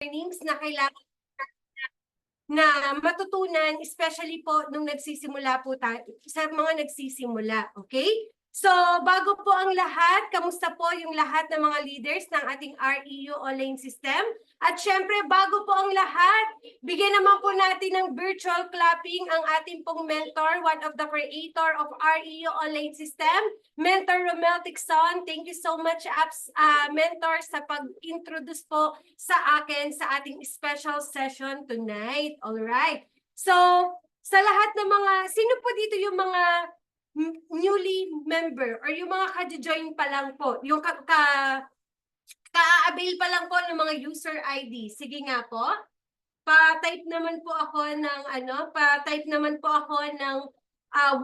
learnings na kailangan na matutunan, especially po nung nagsisimula po tayo, sa mga nagsisimula, okay? So, bago po ang lahat, kamusta po yung lahat ng mga leaders ng ating REU online system? At syempre, bago po ang lahat, bigyan naman po natin ng virtual clapping ang ating pong mentor, one of the creator of REU online system, Mentor Romel Ticson. Thank you so much, Mentor, sa pag-introduce po sa akin sa ating special session tonight. All right. So, sa lahat ng mga, sino po dito yung mga newly member or yung mga ka-join pa lang po, yung ka-avail pa lang po ng mga user ID. Sige nga po. Pa-type naman po ako ng pa-type naman po ako ng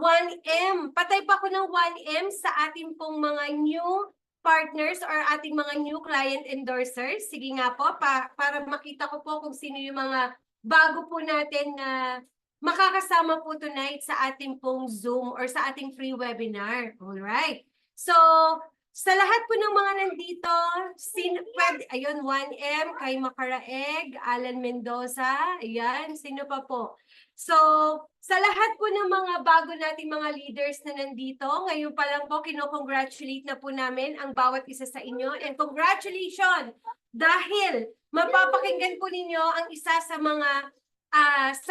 1M. Pa-type ako ng 1M sa ating pong mga new partners or ating mga new client endorsers. Sige nga po, para makita ko po kung sino yung mga bago po natin na makakasama po tonight sa ating pong Zoom or sa ating free webinar. Alright. So, sa lahat po ng mga nandito, ayun, 1M, kay Macaraeg, Alan Mendoza, ayan, sino pa po? So, sa lahat po ng mga bago nating mga leaders na nandito, ngayon pa lang po, kino-congratulate na po namin ang bawat isa sa inyo. And congratulations! Dahil mapapakinggan po ninyo ang isa sa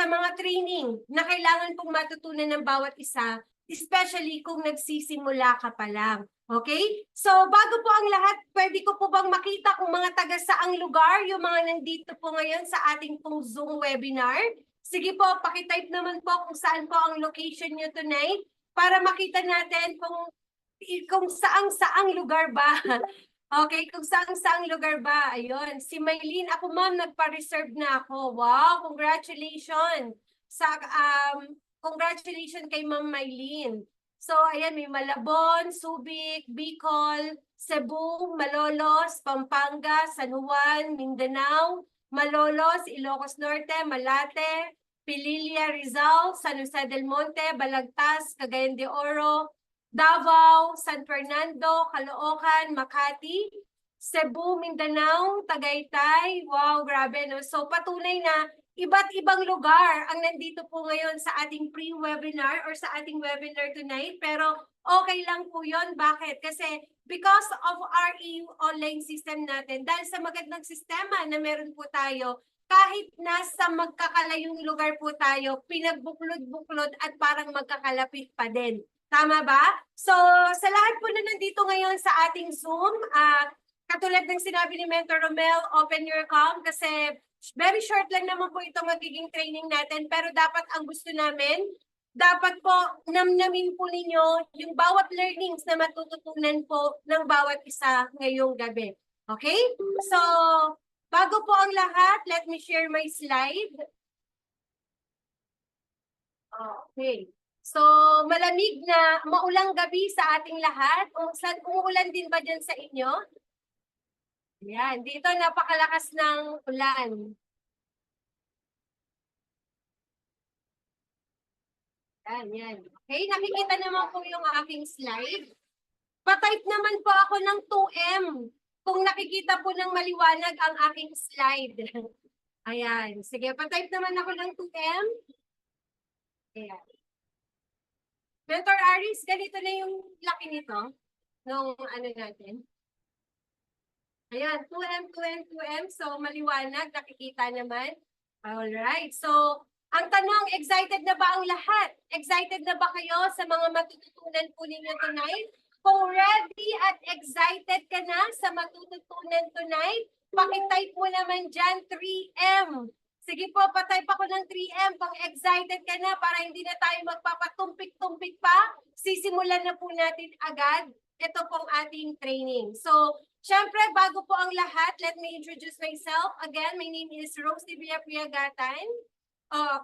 mga training na kailangan pong matutunan ng bawat isa, especially kung nagsisimula ka pa lang. Okay? So, bago po ang lahat, pwede ko po bang makita kung mga taga saang lugar, yung mga nandito po ngayon sa ating pong Zoom webinar? Sige po, pakitype naman po kung saan po ang location nyo tonight para makita natin kung saang lugar ba. Okay, kung saang lugar ba? Ayun, si Maylene, ako ma'am, nagpa-reserve na ako. Wow, congratulations! Congratulations kay Ma'am Maylene. So, ayan, may Malabon, Subic, Bicol, Cebu, Malolos, Pampanga, San Juan, Mindanao, Malolos, Ilocos Norte, Malate, Pililla, Rizal, San Jose del Monte, Balagtas, Cagayan de Oro, Davao, San Fernando, Caloocan, Makati, Cebu, Mindanao, Tagaytay. Wow, grabe, no? So, patunay na iba't ibang lugar ang nandito po ngayon sa ating pre-webinar or sa ating webinar tonight. Pero okay lang po yun. Bakit? Kasi because of REU online system natin, dahil sa magandang sistema na meron po tayo, kahit nasa magkakalayong lugar po tayo, pinagbuklod-buklod at parang magkakalapit pa din. Tama ba? So, sa lahat po na nandito ngayon sa ating Zoom, katulad ng sinabi ni Mentor Romel, open your cam kasi very short lang naman po ito magiging training natin, pero dapat ang gusto namin, dapat po namnamin po ninyo yung bawat learnings na matututunan po ng bawat isa ngayong gabi. Okay? So, bago po ang lahat, let me share my slide. Okay. So, malamig na maulang gabi sa ating lahat. Umuulan din ba dyan sa inyo? Yan, dito napakalakas ng ulan. Yan. Okay, nakikita naman po yung aking slide. Pa-type naman po ako ng 2M kung nakikita po ng maliwanag ang aking slide. Ayan, sige, pa-type naman ako ng 2M. Ayan. Mentor Aris, ganito na yung laki nito nung natin. Ayan, 2M, 2M, 2M. So, maliwanag, nakikita naman. Alright, so, ang tanong, excited na ba ang lahat? Excited na ba kayo sa mga matututunan po ninyo tonight? Kung ready at excited ka na sa matututunan tonight, pakitype mo naman dyan 3M. Sige po, patype ako ng 3M. Pag excited ka na para hindi na tayo magpapatumpik-tumpik pa, sisimulan na po natin agad ito pong ating training. So, syempre, bago po ang lahat, let me introduce myself. Again, my name is Rose Divia Priagatan.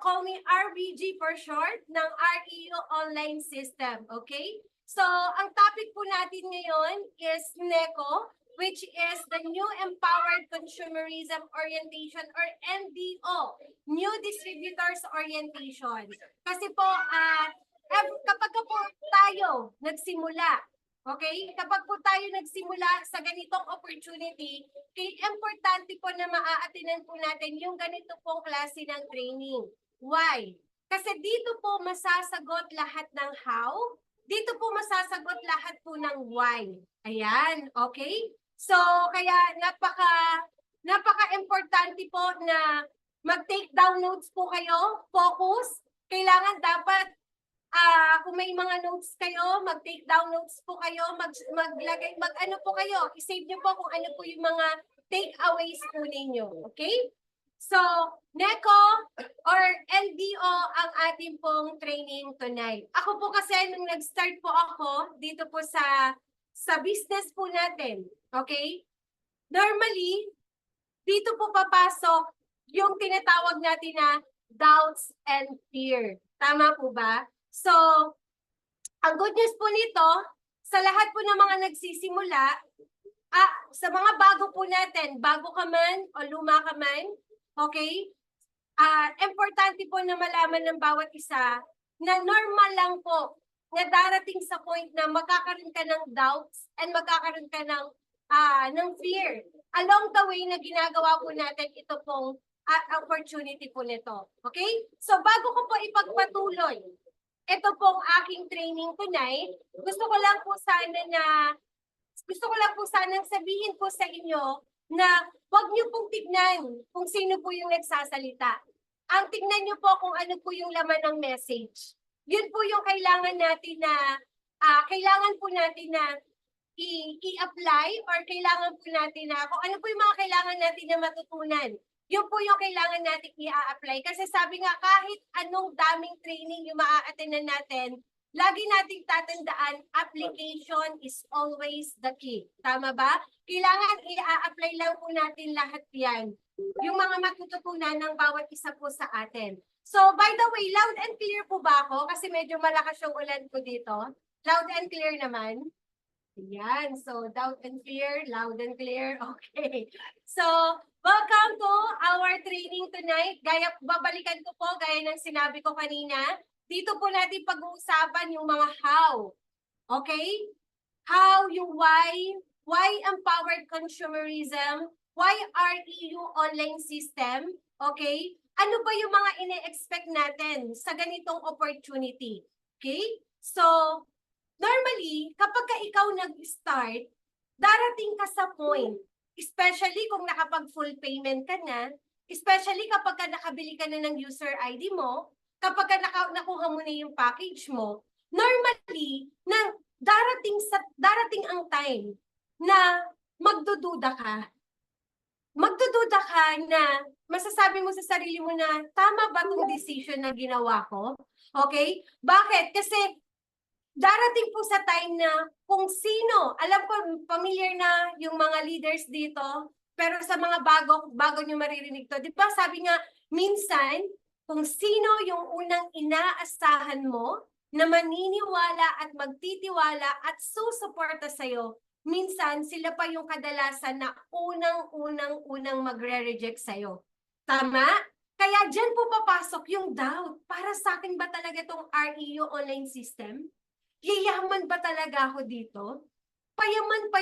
Call me RBG for short, ng REU Online System. Okay? So, ang topic po natin ngayon is NECO, which is the New Empowered Consumerism Orientation or NDO, New Distributors Orientation. Kasi po, kapag po tayo nagsimula, Okay? Kapag po tayo nagsimula sa ganitong opportunity, importante po na maaatinan po natin yung ganito pong klase ng training. Why? Kasi dito po masasagot lahat ng how, dito po masasagot lahat po ng why. Ayan, okay? So, kaya napaka-importante po na mag-take down notes po kayo, focus. Kailangan dapat kung may mga notes kayo, mag-take down notes po kayo, mag-ano po kayo, i-save nyo po kung ano po yung mga takeaways po ninyo. Okay? So, NECO or LDO ang ating pong training tonight. Ako po kasi nung nag-start po ako dito po sa business po natin. Okay? Normally, dito po papasok yung tinatawag natin na doubts and fear. Tama po ba? So, ang good news po nito, sa lahat po ng mga nagsisimula, sa mga bago po natin, bago ka man o luma ka man, okay? Importante po na malaman ng bawat isa na normal lang po na darating sa point na magkakaroon ka ng doubts and magkakaroon ka ng fear. Along the way na ginagawa po natin ito pong opportunity po nito. Okay? So bago ko po ipagpatuloy ito pong aking training tonight, gusto ko lang po sanang sabihin po sa inyo na huwag niyo pong tignan kung sino po yung nagsasalita. Ang tignan niyo po kung ano po yung laman ng message. Yun po yung kailangan po natin na i-apply or kailangan po natin na kung ano po yung mga kailangan natin na matutunan. Yun po yung kailangan natin i-apply. Kasi sabi nga, kahit anong daming training yung maa-attendan natin, lagi nating tatandaan, application is always the key. Tama ba? Kailangan i-apply lang po natin lahat yan. Yung mga matututunan ng bawat isa po sa atin. So, by the way, loud and clear po ba ako? Kasi medyo malakas yung ulan ko dito. Loud and clear naman. Yan. So, loud and clear, loud and clear. Okay. So, welcome to our training tonight. Babalikan ko po, gaya ng sinabi ko kanina. Dito po natin pag-uusapan yung mga how. Okay? How, yung why empowered consumerism, why REU online system, okay? Ano ba yung mga ine-expect natin sa ganitong opportunity? Okay? So, normally, kapag ikaw nag-start, darating ka sa point, especially kung nakapag-full payment ka na, especially kapag nakabili ka na ng user ID mo, kapag nakuha mo na yung package mo, normally, darating ang time na magdududa ka. Magdududa ka na masasabi mo sa sarili mo na tama ba itong decision na ginawa ko? Okay? Bakit? Kasi darating po sa time na kung sino, alam ko familiar na yung mga leaders dito, pero sa mga bago nyo maririnig to, di ba sabi nga, minsan, kung sino yung unang inaasahan mo na maniniwala at magtitiwala at susuporta sa'yo, minsan sila pa yung kadalasan na unang magre-reject sa'yo. Tama? Kaya dyan po papasok yung doubt. Para sa akin ba talaga itong REU online system? Yayaman ba talaga ako dito? Payaman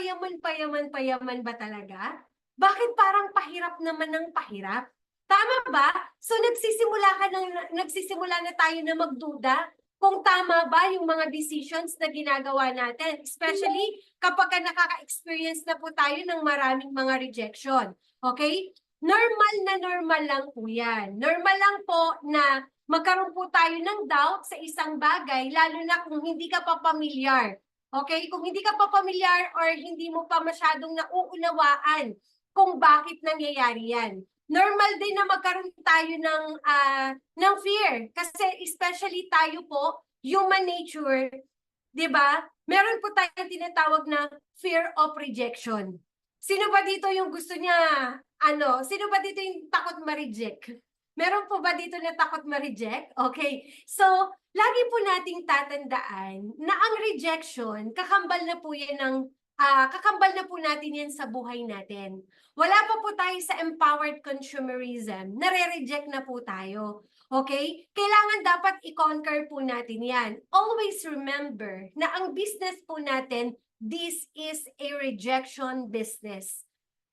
ba talaga? Bakit parang pahirap naman ng pahirap? Tama ba? So nagsisimula na tayo na magduda kung tama ba yung mga decisions na ginagawa natin. Especially kapag nakaka-experience na po tayo ng maraming mga rejection. Okay? Normal lang po yan. Normal lang po na magkaroon po tayo ng doubt sa isang bagay, lalo na kung hindi ka pa familiar. Okay? Kung hindi ka pa familiar or hindi mo pa masyadong nauunawaan kung bakit nangyayari yan. Normal din na magkaroon tayo ng fear. Kasi especially tayo po, human nature, di ba? Meron po tayong tinatawag na fear of rejection. Sino ba dito yung gusto niya, sino ba dito yung takot ma-reject? Meron po ba dito na takot ma-reject? Okay. So, lagi po nating tatandaan na ang rejection, kakambal na po natin yan sa buhay natin. Wala pa po tayo sa empowered consumerism. Nare-reject na po tayo. Okay? Kailangan dapat i-conquer po natin yan. Always remember na ang business po natin this is a rejection business.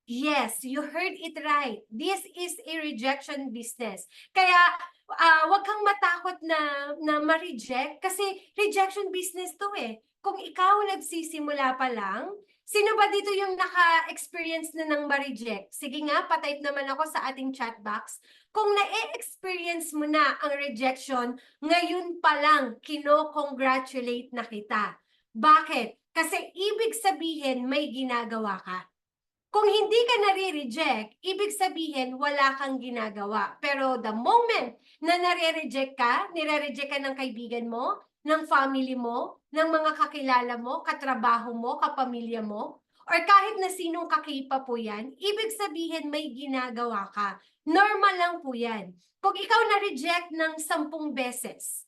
Yes, you heard it right. This is a rejection business. Kaya wag kang matakot na ma-reject kasi rejection business to eh. Kung ikaw nagsisimula pa lang, sino ba dito yung naka-experience na ng ma-reject? Sige nga, patype naman ako sa ating chat box. Kung na-experience mo na ang rejection, ngayon pa lang, kino-congratulate na kita. Bakit? Kasi ibig sabihin may ginagawa ka. Kung hindi ka nare-reject, ibig sabihin wala kang ginagawa. Pero the moment na nare-reject ka, nire-reject ka ng kaibigan mo, ng family mo, ng mga kakilala mo, katrabaho mo, kapamilya mo, or kahit na sinong kakipa po yan, ibig sabihin may ginagawa ka. Normal lang po yan. Kung ikaw na-reject ng 10 beses,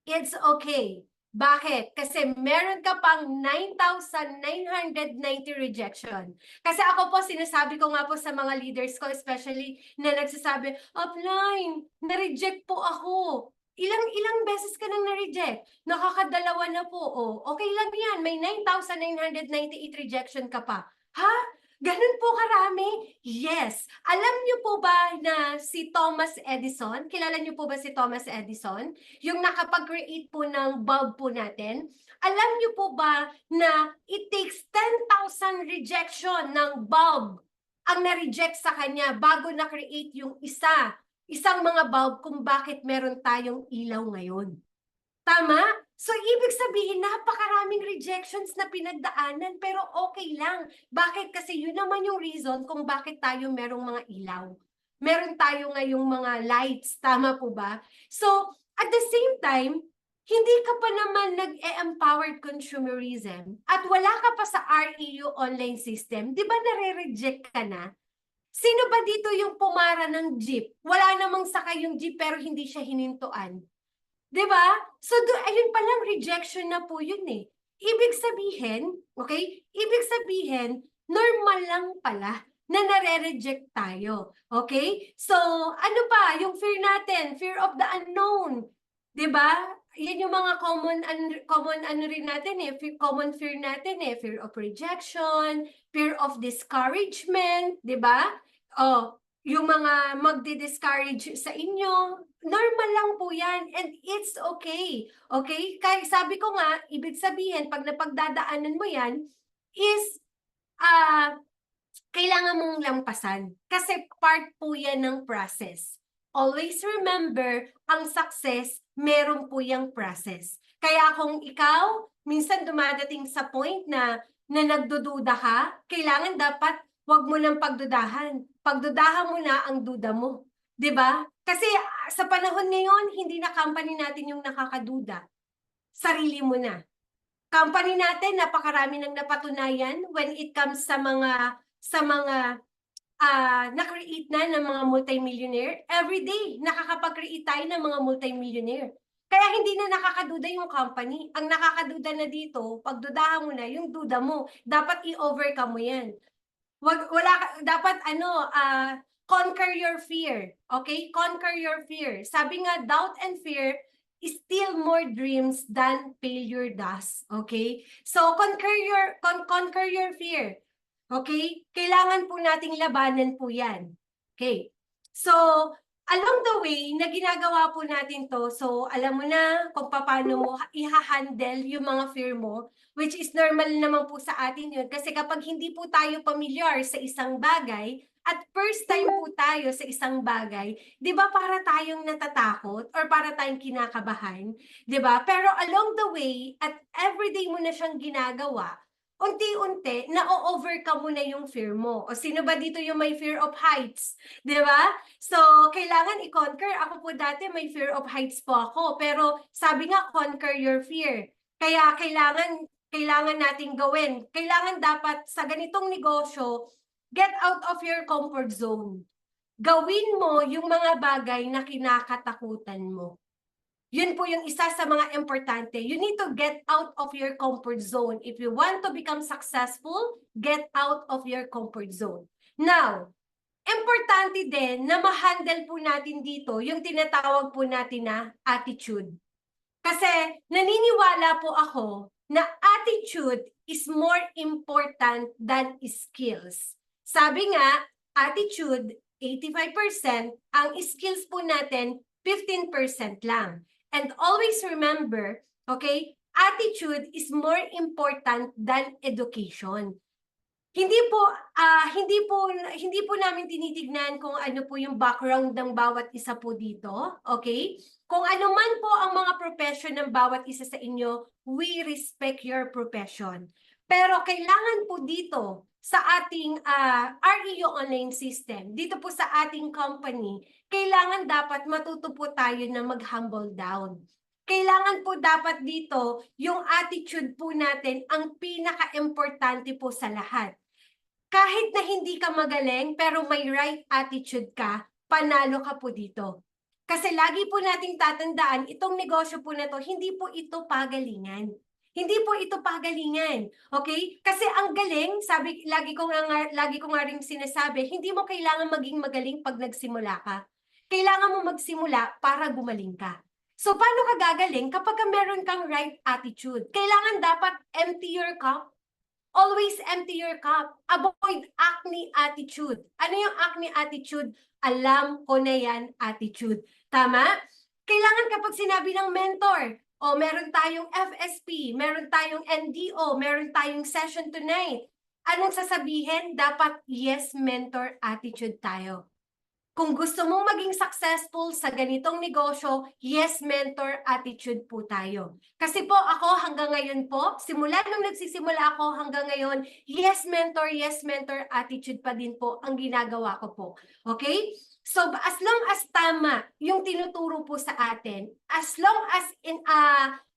it's okay. Bakit? Kasi meron ka pang 9,990 rejection. Kasi ako po, sinasabi ko nga po sa mga leaders ko, especially na nagsasabi, upline, na-reject po ako. Ilang beses ka nang na-reject? Nakakadalawa na po. Oh, okay lang yan. May 9,998 rejection ka pa. Ha? Ganun po karami? Yes. Alam niyo po ba na si Thomas Edison, kilala niyo po ba si Thomas Edison? Yung nakapag-create po ng bulb po natin. Alam niyo po ba na it takes 10,000 rejection ng bulb ang na-reject sa kanya bago na-create yung isang mga bulb kung bakit meron tayong ilaw ngayon. Tama? So, ibig sabihin, napakaraming rejections na pinagdaanan, pero okay lang. Bakit? Kasi yun naman yung reason kung bakit tayo merong mga ilaw. Meron tayo ngayong mga lights. Tama po ba? So, at the same time, hindi ka pa naman nag-empowered consumerism at wala ka pa sa REU online system, di ba nare-reject ka na? Sino ba dito yung pumara ng jeep? Wala namang sakay yung jeep pero hindi siya hinintuan. Diba? So, ayun palang rejection na po yun eh. Ibig sabihin, okay? Ibig sabihin, normal lang pala na nare-reject tayo. Okay? So, ano pa? Yung fear natin, fear of the unknown. Diba? Yan yung mga common ano rin natin eh, common fear natin eh, fear of rejection, fear of discouragement, diba? Oh, yung mga magdi-discourage sa inyo, normal lang po yan and it's okay. Okay? Kaya sabi ko nga, ibig sabihin, pag napagdadaanan mo yan, is kailangan mong lampasan. Kasi part po yan ng process. Always remember, ang success, meron po yung process. Kaya kung ikaw, minsan dumadating sa point na nagdududa ka, kailangan dapat wag mo nang pagdudahan. Pagdudahan mo na ang duda mo. 'Di ba? Kasi sa panahon ngayon, hindi na company natin yung nakakaduda. Sarili mo na. Company natin, napakarami nang napatunayan when it comes sa mga na-create na ng mga multimillionaire. Every day, nakakapag-create tayo ng mga multimillionaire. Kaya hindi na nakakaduda yung company. Ang nakakaduda na dito, pagdudahan mo na, yung duda mo, dapat i-overcome mo yan. Dapat conquer your fear. Okay? Conquer your fear. Sabi nga, doubt and fear is still more dreams than failure does. Okay? So, conquer your fear. Okay? Kailangan po nating labanan po yan. Okay? So, along the way, na ginagawa po natin to, so alam mo na kung paano mo i-handle yung mga fear mo, which is normal naman po sa atin yun. Kasi kapag hindi po tayo familiar sa isang bagay, at first time po tayo sa isang bagay, di ba para tayong natatakot or para tayong kinakabahan, di ba? Pero along the way, at everyday mo na siyang ginagawa, unti-unti, na-overcome mo na yung fear mo. O sino ba dito yung may fear of heights? Di ba? So, kailangan i-conquer. Ako po dati may fear of heights po ako. Pero sabi nga, conquer your fear. Kaya kailangan nating gawin. Kailangan dapat sa ganitong negosyo, get out of your comfort zone. Gawin mo yung mga bagay na kinakatakutan mo. Yun po yung isa sa mga importante. You need to get out of your comfort zone. If you want to become successful, get out of your comfort zone. Now, importante din na ma-handle po natin dito yung tinatawag po natin na attitude. Kasi naniniwala po ako na attitude is more important than skills. Sabi nga, attitude 85%, ang skills po natin 15% lang. And always remember, okay, attitude is more important than education. Hindi po namin tinitignan kung ano po yung background ng bawat isa po dito, okay? Kung ano man po ang mga profession ng bawat isa sa inyo, we respect your profession. Pero kailangan po dito sa ating REU online system, dito po sa ating company, kailangan dapat matuto po tayo na mag-humble down. Kailangan po dapat dito yung attitude po natin ang pinaka-importante po sa lahat. Kahit na hindi ka magaling, pero may right attitude ka, panalo ka po dito. Kasi lagi po nating tatandaan, itong negosyo po na to, hindi po ito pagalingan. Hindi po ito pagalingan. Okay? Kasi ang galing, sabi, lagi ko nga rin sinasabi, hindi mo kailangan maging magaling pag nagsimula ka. Kailangan mo magsimula para gumaling ka. So, paano ka gagaling kapag meron kang right attitude? Kailangan dapat empty your cup. Always empty your cup. Avoid acne attitude. Ano yung acne attitude? Alam ko na yan attitude. Tama? Kailangan kapag sinabi ng mentor, o meron tayong FSP, meron tayong NDO, meron tayong session tonight. Anong sasabihin? Dapat yes mentor attitude tayo. Kung gusto mong maging successful sa ganitong negosyo, yes mentor attitude po tayo. Kasi po ako hanggang ngayon po, simula nung nagsisimula ako hanggang ngayon, yes mentor attitude pa din po ang ginagawa ko po. Okay? So as long as tama yung tinuturo po sa atin, as long as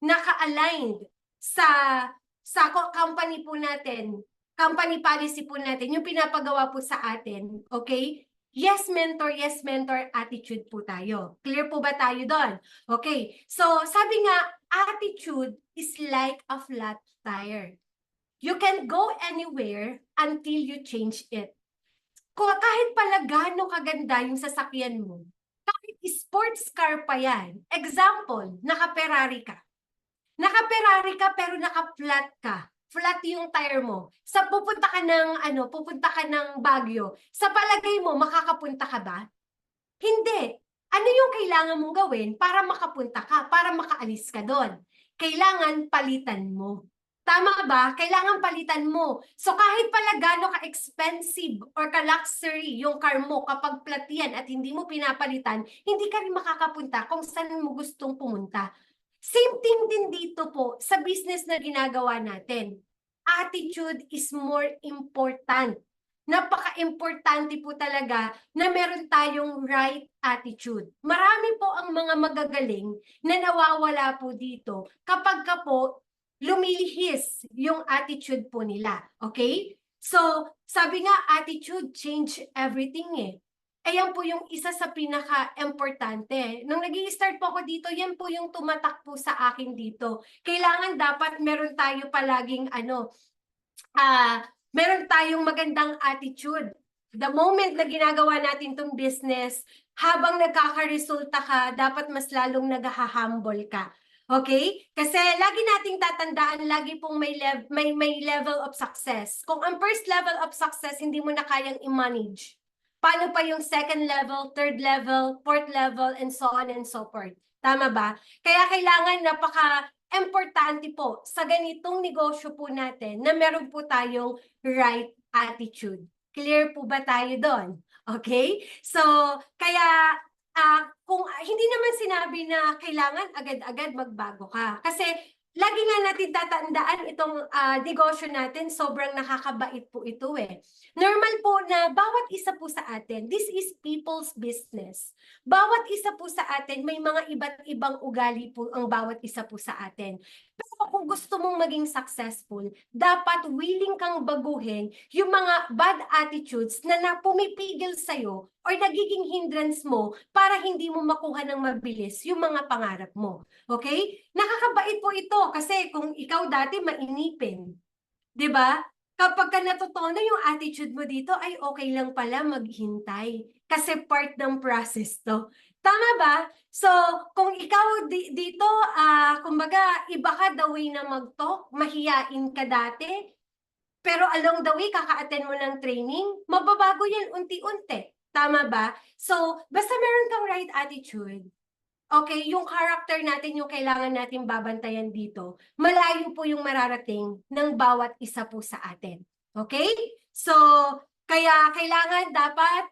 naka-aligned sa company po natin, company policy po natin, yung pinapagawa po sa atin, okay? Yes mentor attitude po tayo. Clear po ba tayo doon? Okay. So, sabi nga, attitude is like a flat tire. You can go anywhere until you change it. Kahit pala gaano kaganda yung sasakyan mo, kahit sports car pa yan, example, naka-Ferrari ka. Naka-Ferrari ka pero naka-flat ka. Flat yung tire mo. Sa pupunta ka ng Baguio, sa palagay mo makakapunta ka ba? Hindi. Ano yung kailangan mong gawin para makapunta ka, para makaalis ka doon? Kailangan palitan mo. Tama ba? Kailangan palitan mo. So kahit pala gaano ka-expensive or ka-luxury yung car mo kapag flat yan at hindi mo pinapalitan, hindi ka rin makakapunta kung saan mo gustong pumunta. Same thing din dito po sa business na ginagawa natin. Attitude is more important. Napaka-importante po talaga na meron tayong right attitude. Marami po ang mga magagaling na nawawala po dito kapag ka po lumilihis yung attitude po nila. Okay? So, sabi nga, attitude change everything eh. Ayan po yung isa sa pinaka-importante. Nung nag-i-start po ako dito, yan po yung tumatak po sa akin dito. Kailangan dapat meron tayo palaging meron tayong magandang attitude. The moment na ginagawa natin tong business, habang nagkakaresulta ka, dapat mas lalong nag-humble ka. Okay? Kasi lagi nating tatandaan, lagi pong may level of success. Kung ang first level of success, hindi mo na kayang i-manage, paano pa yung second level, third level, fourth level, and so on and so forth? Tama ba? Kaya kailangan napaka-importante po sa ganitong negosyo po natin na meron po tayong right attitude. Clear po ba tayo doon? Okay? So, kaya kung hindi naman sinabi na kailangan agad-agad magbago ka. Kasi lagi nga natin tatandaan itong negosyo natin, sobrang nakakabait po ito eh. Normal po na bawat isa po sa atin, this is people's business. Bawat isa po sa atin, may mga iba't ibang ugali po ang bawat isa po sa atin. Pero kung gusto mong maging successful, dapat willing kang baguhin yung mga bad attitudes na pumipigil sa'yo or nagiging hindrance mo para hindi mo makuha ng mabilis yung mga pangarap mo. Okay? Nakakabait po ito kasi kung ikaw dati mainipin, 'di ba? Kapag ka natutunan yung attitude mo dito, ay okay lang pala maghintay kasi part ng process to. Tama ba? So, kung ikaw dito, kumbaga, iba ka the way na mag-talk, mahiyain ka dati, pero along the way, kaka-attend mo ng training, mababago yan unti-unti. Tama ba? So, basta meron kang right attitude, okay, yung character natin yung kailangan natin babantayan dito. Malayo po yung mararating ng bawat isa po sa atin. Okay? So, kaya kailangan dapat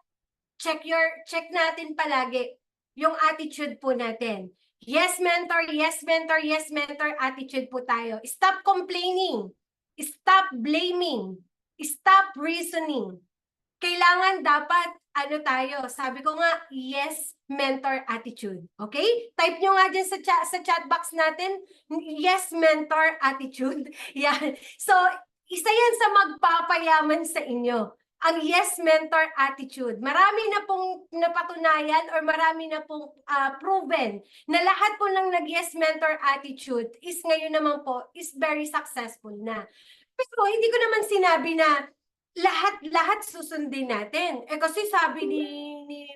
check natin palagi yung attitude po natin. Yes, mentor, yes, mentor, yes, mentor, attitude po tayo. Stop complaining. Stop blaming. Stop reasoning. Kailangan dapat, ano tayo, sabi ko nga, yes, mentor attitude. Okay? Type nyo nga dyan sa chat box natin, yes, mentor attitude. Yan. So, isa yan sa magpapayaman sa inyo. Ang yes mentor attitude. Marami na pong napatunayan or marami na pong proven na lahat po ng nag-yes mentor attitude is ngayon naman po is very successful na. Pero hindi ko naman sinabi na lahat susundin natin. Eh kasi sabi ni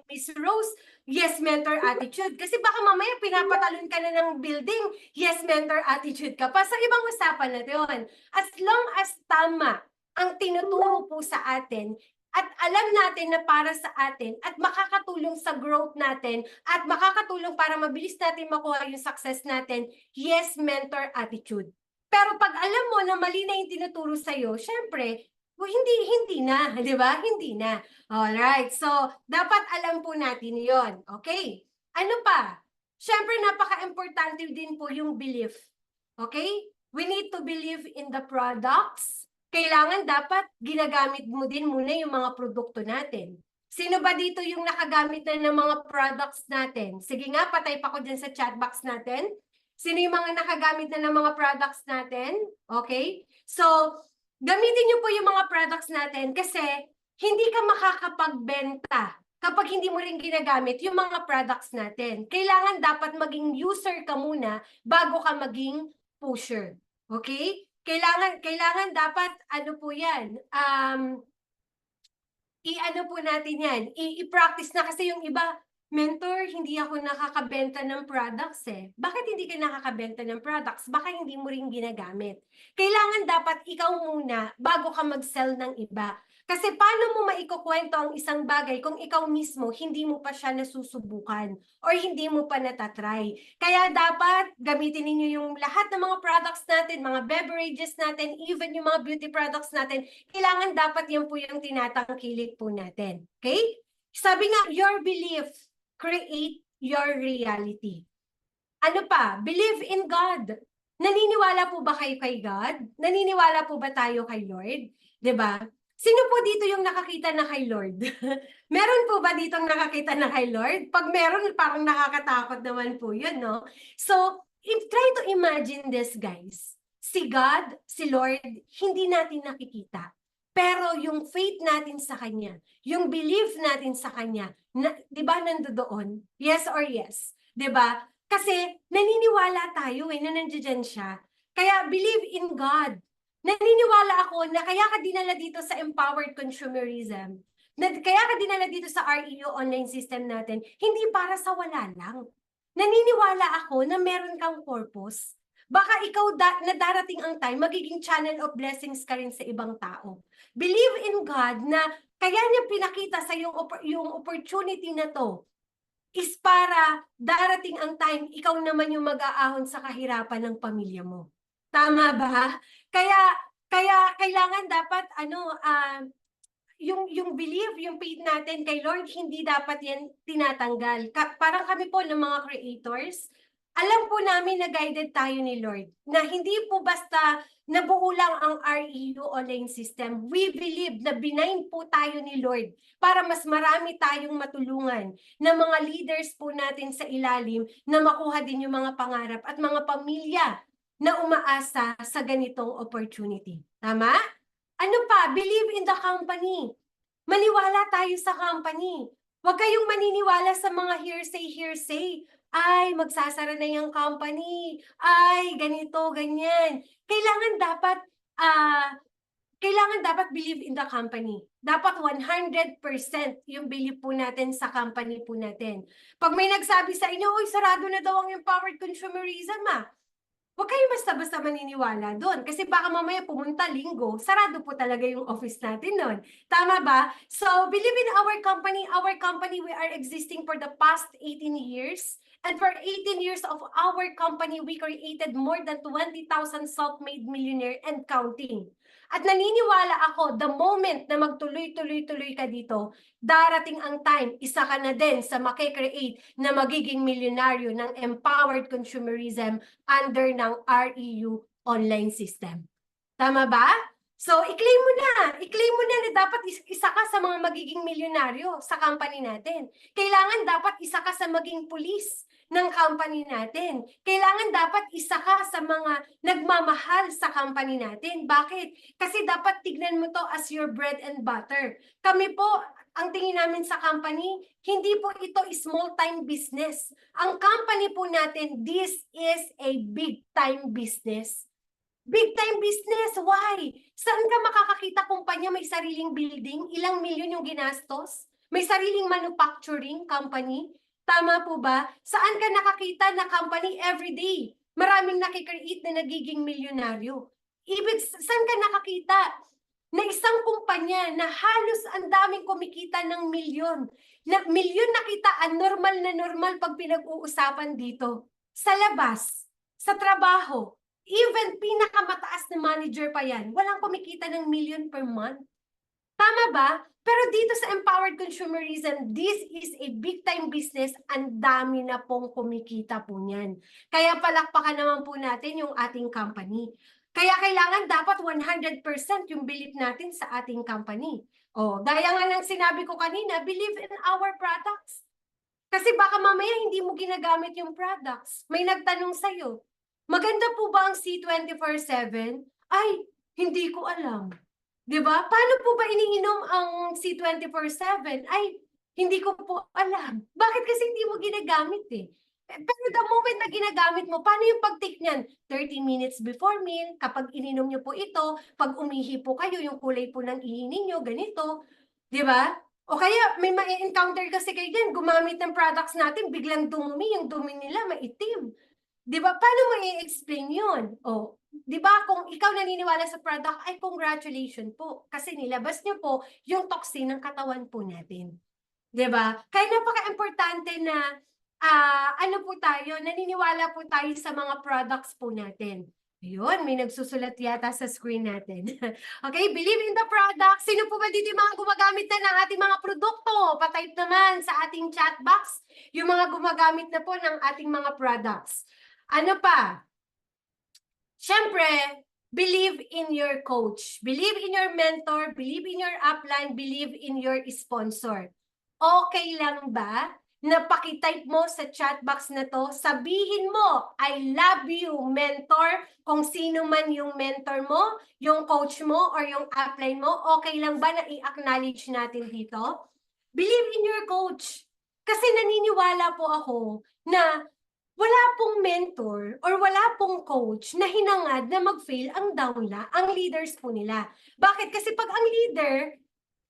Miss Rose, yes mentor attitude. Kasi baka mamaya pinapatalon ka na ng building, yes mentor attitude ka pa. Sa ibang usapan na yun. As long as tama ang tinuturo po sa atin at alam natin na para sa atin at makakatulong sa growth natin at makakatulong para mabilis natin makuha yung success natin, yes mentor attitude. Pero pag alam mo na mali na yung tinuturo sa'yo, syempre, hindi na, di ba? Hindi na. Alright, so dapat alam po natin yon. Okay? Ano pa? Syempre, napaka-importante din po yung belief. Okay? We need to believe in the products. Kailangan dapat ginagamit mo din muna yung mga produkto natin. Sino ba dito yung nakagamit na ng mga products natin? Sige nga, patay pa ko dyan sa chat box natin. Sino yung mga nakagamit na ng mga products natin? Okay? So, gamitin niyo po yung mga products natin kasi hindi ka makakapagbenta kapag hindi mo rin ginagamit yung mga products natin. Kailangan dapat maging user ka muna bago ka maging pusher. Okay? Kailangan dapat, ano po yan, i-ano po natin yan, i-practice na kasi yung iba, mentor, hindi ako nakakabenta ng products eh. Bakit hindi ka nakakabenta ng products? Baka hindi mo rin ginagamit. Kailangan dapat ikaw muna bago ka mag-sell ng iba. Kasi paano mo maikukwento ang isang bagay kung ikaw mismo hindi mo pa siya nasusubukan or hindi mo pa natatry. Kaya dapat gamitin ninyo yung lahat ng mga products natin, mga beverages natin, even yung mga beauty products natin. Kailangan dapat yan po yung tinatangkilik po natin. Okay? Sabi nga, your belief create your reality. Ano pa? Believe in God. Naniniwala po ba kayo kay God? Naniniwala po ba tayo kay Lord? 'Di ba? Sino po dito yung nakakita na kay Lord? Meron po ba ditong nakakita na kay Lord? Pag meron, parang nakakatakot naman po yun, no? So, try to imagine this, guys. Si God, si Lord, hindi natin nakikita. Pero yung faith natin sa Kanya, yung belief natin sa Kanya, di ba nandoon? Yes or yes? Di ba? Kasi naniniwala tayo na nandiyan siya. Kaya believe in God. Naniniwala ako na kaya ka dinala dito sa empowered consumerism, kaya ka dinala dito sa REU online system natin, hindi para sa wala lang. Naniniwala ako na meron kang purpose. Baka ikaw na darating ang time, magiging channel of blessings ka rin sa ibang tao. Believe in God na kaya niya pinakita sa yung opportunity na to is para darating ang time, ikaw naman yung mag-aahon sa kahirapan ng pamilya mo. Tama ba? Kaya kailangan dapat yung belief, yung faith natin kay Lord, hindi dapat yan tinatanggal. Parang kami po ng mga creators, alam po namin na guided tayo ni Lord, na hindi po basta nabuo lang ang REU online system. We believe na binain po tayo ni Lord para mas marami tayong matulungan na mga leaders po natin sa ilalim na makuha din yung mga pangarap at mga pamilya na umaasa sa ganitong opportunity. Tama? Ano pa? Believe in the company. Maniwala tayo sa company. Huwag kayong maniniwala sa mga hearsay. Ay, magsasara na yung company. Ay, ganito, ganyan. Kailangan dapat believe in the company. Dapat 100% yung belief po natin sa company po natin. Pag may nagsabi sa inyo, uy, sarado na daw ang empowered consumerism huwag kayo basta-basta maniniwala doon. Kasi baka mamaya pumunta linggo, sarado po talaga yung office natin doon. Tama ba? So, believe in our company. Our company, we are existing for the past 18 years. And for 18 years of our company, we created more than 20,000 self-made millionaire and counting. At naniniwala ako, the moment na magtuloy-tuloy-tuloy ka dito, darating ang time, isa ka na din sa makikreate na magiging milyonaryo ng empowered consumerism under ng REU online system. Tama ba? So, i-claim mo na. I-claim mo na dapat isa ka sa mga magiging milyonaryo sa company natin. Kailangan dapat isa ka sa maging pulis ng company natin. Kailangan dapat isa ka sa mga nagmamahal sa company natin. Bakit? Kasi dapat tignan mo to as your bread and butter. Kami po, ang tingin namin sa company, hindi po ito small-time business. Ang company po natin, this is a big-time business. Big-time business. Why? Saan ka makakakita kumpanya may sariling building? Ilang milyon yung ginastos? May sariling manufacturing company? Tama po ba? Saan ka nakakita na company everyday? Maraming nakikreate na nagiging milyonaryo. Saan ka nakakita na isang kumpanya na halos ang daming kumikita ng milyon? Na milyon nakitaan, normal na normal pag pinag-uusapan dito. Sa labas, sa trabaho, even pinakamataas na manager pa yan, walang kumikita ng million per month. Tama ba? Pero dito sa empowered consumerism, this is a big-time business. Ang dami na pong kumikita po niyan. Kaya palakpakan naman po natin yung ating company. Kaya kailangan dapat 100% yung belief natin sa ating company. Gaya nga ng sinabi ko kanina, believe in our products. Kasi baka mamaya hindi mo ginagamit yung products. May nagtanong sa'yo, maganda po ba ang C24/7? Ay, hindi ko alam. 'Di ba? Paano po ba iniinom ang C24/7? Ay, hindi ko po alam. Bakit kasi hindi mo ginagamit eh? Pero the moment na ginagamit mo, paano yung pag-take niyan? 30 minutes before meal, kapag ininom niyo po ito, pag umihi po kayo, yung kulay po ng ihi ninyo, ganito. 'Di ba? O kaya may ma-encounter kasi kayo dyan, gumamit ng products natin, biglang dumumi, yung dumi nila maitim. 'Di ba? Paano mo i-explain 'yun? Di ba kung ikaw naniniwala sa product, ay congratulations po. Kasi nilabas niyo po yung toxin ng katawan po natin. 'Di ba? Kaya napaka-importante na ano po tayo, naniniwala po tayo sa mga products po natin. Ayun, may nagsusulat yata sa screen natin. Okay, believe in the product. Sino po ba dito yung mga gumagamit na ng ating mga produkto? Pa-type naman sa ating chat box yung mga gumagamit na po ng ating mga products. Ano pa? Siyempre, believe in your coach. Believe in your mentor. Believe in your upline. Believe in your sponsor. Okay lang ba na pakitype mo sa chat box na to, sabihin mo, I love you, mentor, kung sino man yung mentor mo, yung coach mo, or yung upline mo, okay lang ba na i-acknowledge natin dito? Believe in your coach. Kasi naniniwala po ako na wala pong mentor or wala pong coach na hinangad na mag-fail ang downline, ang leaders po nila. Bakit? Kasi pag ang leader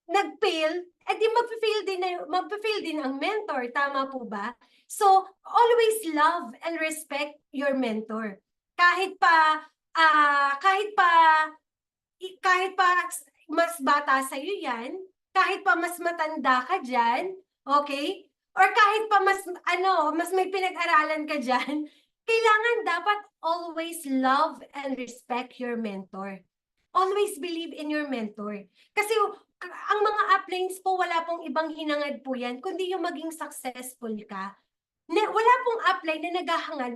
nag-fail, edi mag-fail din ang mentor. Tama po ba? So, always love and respect your mentor. Kahit pa mas bata sa iyo 'yan, kahit pa mas matanda ka diyan, okay? Or kahit pa mas may pinag-aralan ka diyan, kailangan dapat always love and respect your mentor. Always believe in your mentor. Kasi ang mga uplines po, wala pong ibang hinangad po yan, kundi yung maging successful ka. Wala pong upline na naghahangad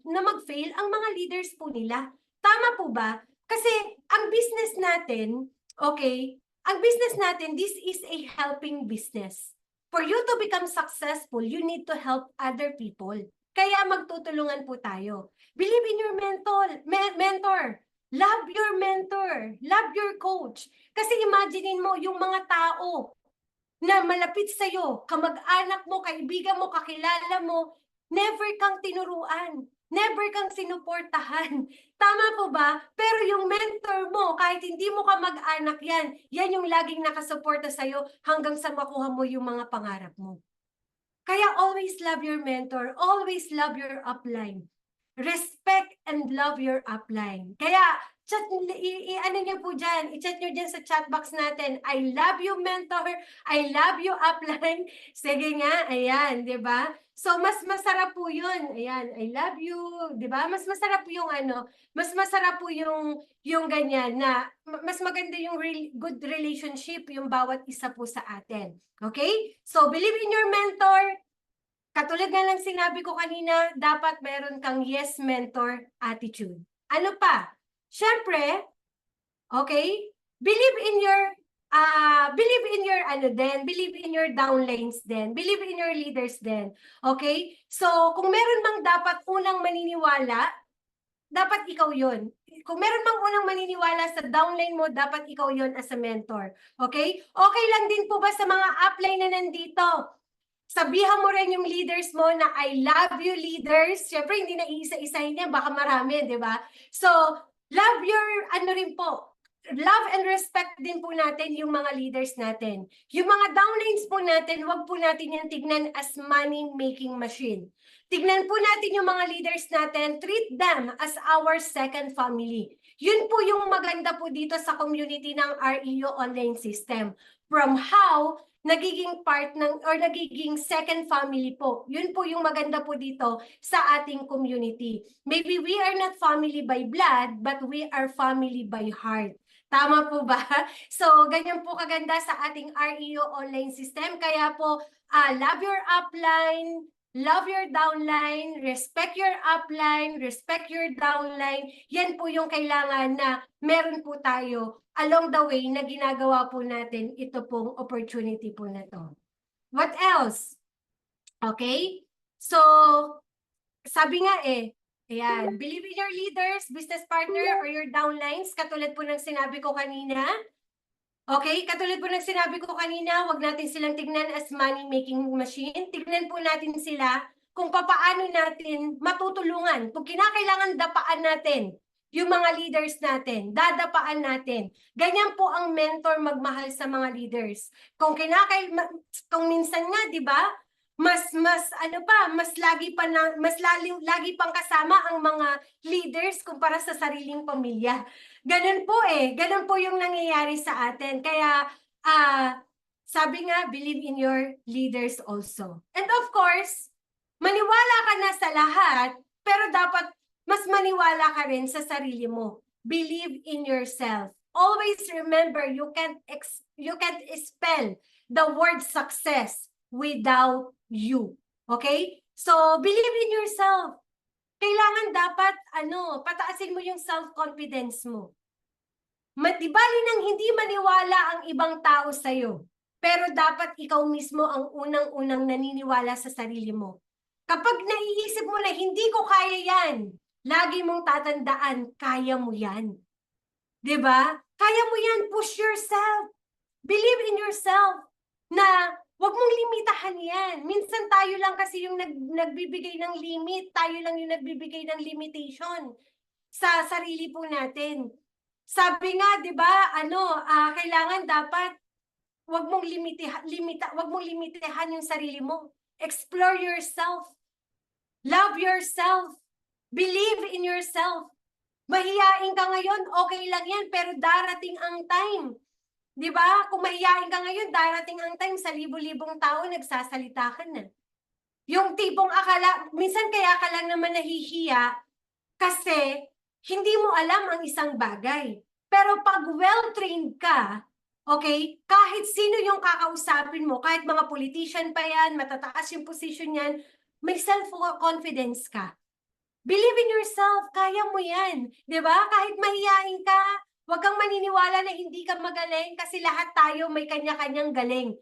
na mag-fail ang mga leaders po nila. Tama po ba? Kasi ang business natin, okay, ang business natin, this is a helping business. For you to become successful, you need to help other people. Kaya magtutulungan po tayo. Believe in your mentor. Love your mentor. Love your coach. Kasi imaginein mo yung mga tao na malapit sa'yo, kamag-anak mo, kaibigan mo, kakilala mo, never kang tinuruan. never kang sinuportahan. Tama po ba? Pero yung mentor mo, kahit hindi mo ka mag-anak yan yung laging nakasuporta sa'yo hanggang sa makuha mo yung mga pangarap mo. Kaya always love your mentor, always love your upline. Respect and love your upline. Kaya chat, ano niyo po dyan, i-chat niyo dyan sa chat box natin. I love you, mentor. I love you, upline. Sige nga, ayan, di ba? So, mas masarap po yun. Ayan, I love you, di ba? Mas masarap po yung mas masarap po yung ganyan na mas maganda yung good relationship yung bawat isa po sa atin. Okay? So, believe in your mentor. Katulad nga lang sinabi ko kanina, dapat meron kang yes mentor attitude. Ano pa? Siyempre, okay? Believe in your downlines din. Believe in your leaders din. Okay? So, kung meron mang dapat unang maniniwala, dapat ikaw yun. Kung meron mang unang maniniwala sa downline mo, dapat ikaw yun as a mentor. Okay? Okay lang din po ba sa mga upline na nandito? Sabihan mo rin yung leaders mo na I love you, leaders. Siyempre, hindi na iisa-isahin yan. Baka marami, di ba? So, love your, rin po, love and respect din po natin yung mga leaders natin. Yung mga downlines po natin, wag po natin yung tignan as money-making machine. Tignan po natin yung mga leaders natin, treat them as our second family. Yun po yung maganda po dito sa community ng REO online system. From how nagiging part ng or nagiging second family po. Yun po yung maganda po dito sa ating community. Maybe we are not family by blood, but we are family by heart. Tama po ba? So, ganyan po kaganda sa ating REO online system. Kaya po, love your upline, love your downline, respect your upline, respect your downline. Yan po yung kailangan na meron po tayo along the way na ginagawa po natin ito pong opportunity po na to. What else? Okay? So, sabi nga ayan, believe in your leaders, business partner, or your downlines, katulad po ng sinabi ko kanina. Okay, katulad po ng sinabi ko kanina, wag natin silang tignan as money-making machine. Tignan po natin sila kung papaano natin matutulungan. Kung kinakailangan dapaan natin yung mga leaders natin, dadapaan natin. Ganyan po ang mentor magmahal sa mga leaders. Kung minsan nga, 'di ba? Mas lagi pang kasama ang mga leaders kumpara sa sariling pamilya. Ganun po yung nangyayari sa atin. Kaya sabi nga, believe in your leaders also. And of course, maniwala ka na sa lahat, pero dapat mas maniwala ka rin sa sarili mo. Believe in yourself. Always remember, you can't spell the word success without you. Okay? So, believe in yourself. Kailangan dapat, pataasin mo yung self-confidence mo. Matibali nang hindi maniwala ang ibang tao sa'yo, pero dapat ikaw mismo ang unang-unang naniniwala sa sarili mo. Kapag naiisip mo na hindi ko kaya yan, lagi mong tatandaan, kaya mo yan. 'Di ba? Kaya mo yan, push yourself. Believe in yourself na wag mong limitahan yan. Minsan tayo lang kasi yung nagbibigay ng limit, tayo lang yung nagbibigay ng limitation sa sarili po natin. Sabi nga, 'di ba, kailangan dapat wag mong limitahan yung sarili mo. Explore yourself. Love yourself. Believe in yourself. Mahiyain ka ngayon, okay lang yan, pero darating ang time. 'Di ba? Kung mahiyain ka ngayon, darating ang time sa libo-libong tao nagsasalita ka na. Yung tipong minsan kaya ka lang naman nahihiya kasi hindi mo alam ang isang bagay. Pero pag well-trained ka, okay, kahit sino yung kakausapin mo, kahit mga politician pa yan, matataas yung position yan, may self-confidence ka. Believe in yourself, kaya mo yan. 'Di ba? Kahit mahiyain ka, huwag kang maniniwala na hindi ka magaling kasi lahat tayo may kanya-kanyang galing.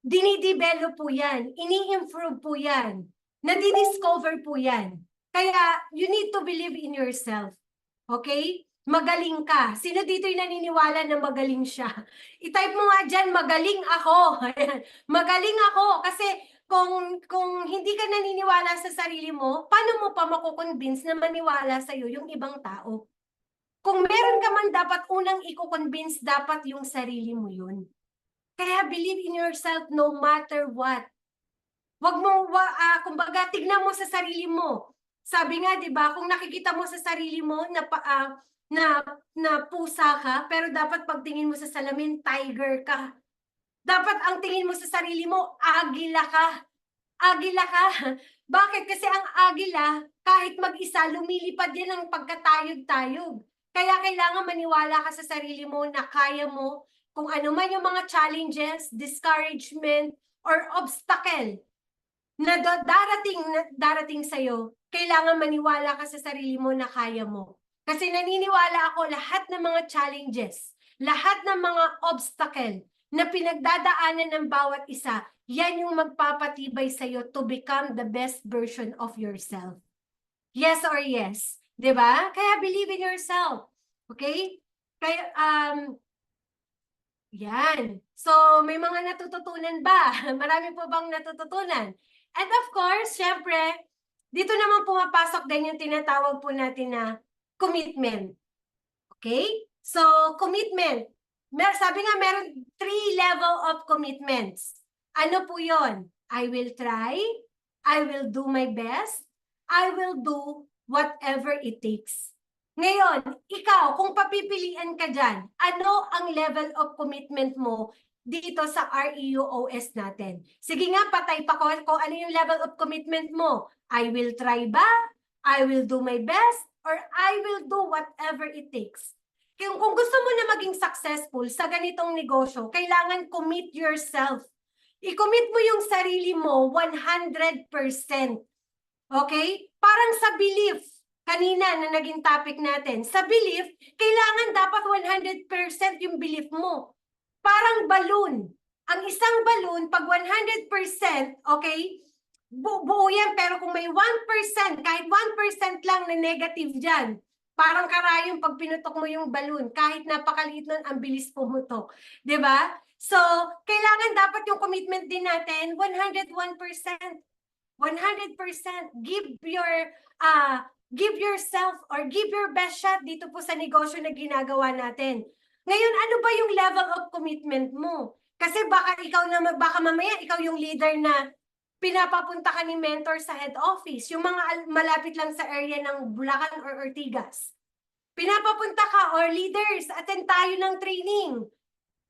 Dinidevelop po yan, ini-improve po yan, nadidiscover po yan. Kaya you need to believe in yourself. Okay? Magaling ka. Sino dito yung naniniwala na magaling siya? I-type mo nga dyan, magaling ako. Magaling ako kasi kung hindi ka naniniwala sa sarili mo, paano mo pa mako-convince na maniwala sa iyo yung ibang tao? Kung meron ka man dapat unang i-convince, dapat yung sarili mo yun. Kaya believe in yourself no matter what. Wag mo kumbaga tignan mo sa sarili mo. Sabi nga 'di ba, kung nakikita mo sa sarili mo na pusa ka, pero dapat pagtingin mo sa salamin tiger ka. Dapat ang tingin mo sa sarili mo agila ka. Agila ka. Bakit? Kasi ang agila, kahit mag-isa, lumilipad yan ng pagkatayog-tayog. Kaya kailangan maniwala ka sa sarili mo na kaya mo kung ano man yung mga challenges, discouragement, or obstacle na darating sa'yo, kailangan maniwala ka sa sarili mo na kaya mo. Kasi naniniwala ako lahat ng mga challenges, lahat ng mga obstacle na pinagdadaanan ng bawat isa, yan yung magpapatibay sa'yo to become the best version of yourself. Yes or yes? 'Di ba? Kaya believe in yourself. Okay? Kaya, yan. So, may mga natututunan ba? Marami po bang natututunan? And of course, syempre, dito naman pumapasok din yung tinatawag po natin na commitment. Okay? So, commitment. Sabi nga, meron 3 level of commitments. Ano po yon? I will try, I will do my best, I will do whatever it takes. Ngayon, ikaw, kung papipilian ka dyan, ano ang level of commitment mo dito sa REUOS natin? Sige nga, patay pa ko kung ano yung level of commitment mo. I will try ba? I will do my best? Or I will do whatever it takes? Kung gusto mo na maging successful sa ganitong negosyo, kailangan commit yourself. I-commit mo yung sarili mo 100%. Okay? Parang sa belief, kanina na naging topic natin, sa belief, kailangan dapat 100% yung belief mo. Parang balloon. Ang isang balloon, pag 100%, okay, buo yan, pero kung may 1%, kahit 1% lang na negative dyan, parang karayong pag pinutok mo yung balloon, kahit napakaliit nun, ang bilis pumutok. 'Di ba? So, kailangan dapat yung commitment din natin, 101%. 100%. Give yourself or give your best shot dito po sa negosyo na ginagawa natin. Ngayon, ano ba yung level of commitment mo? Kasi baka baka mamaya ikaw yung leader na pinapapunta ka ni mentor sa head office, yung mga malapit lang sa area ng Bulacan or Ortigas. Pinapapunta ka, or leaders, attend tayo ng training.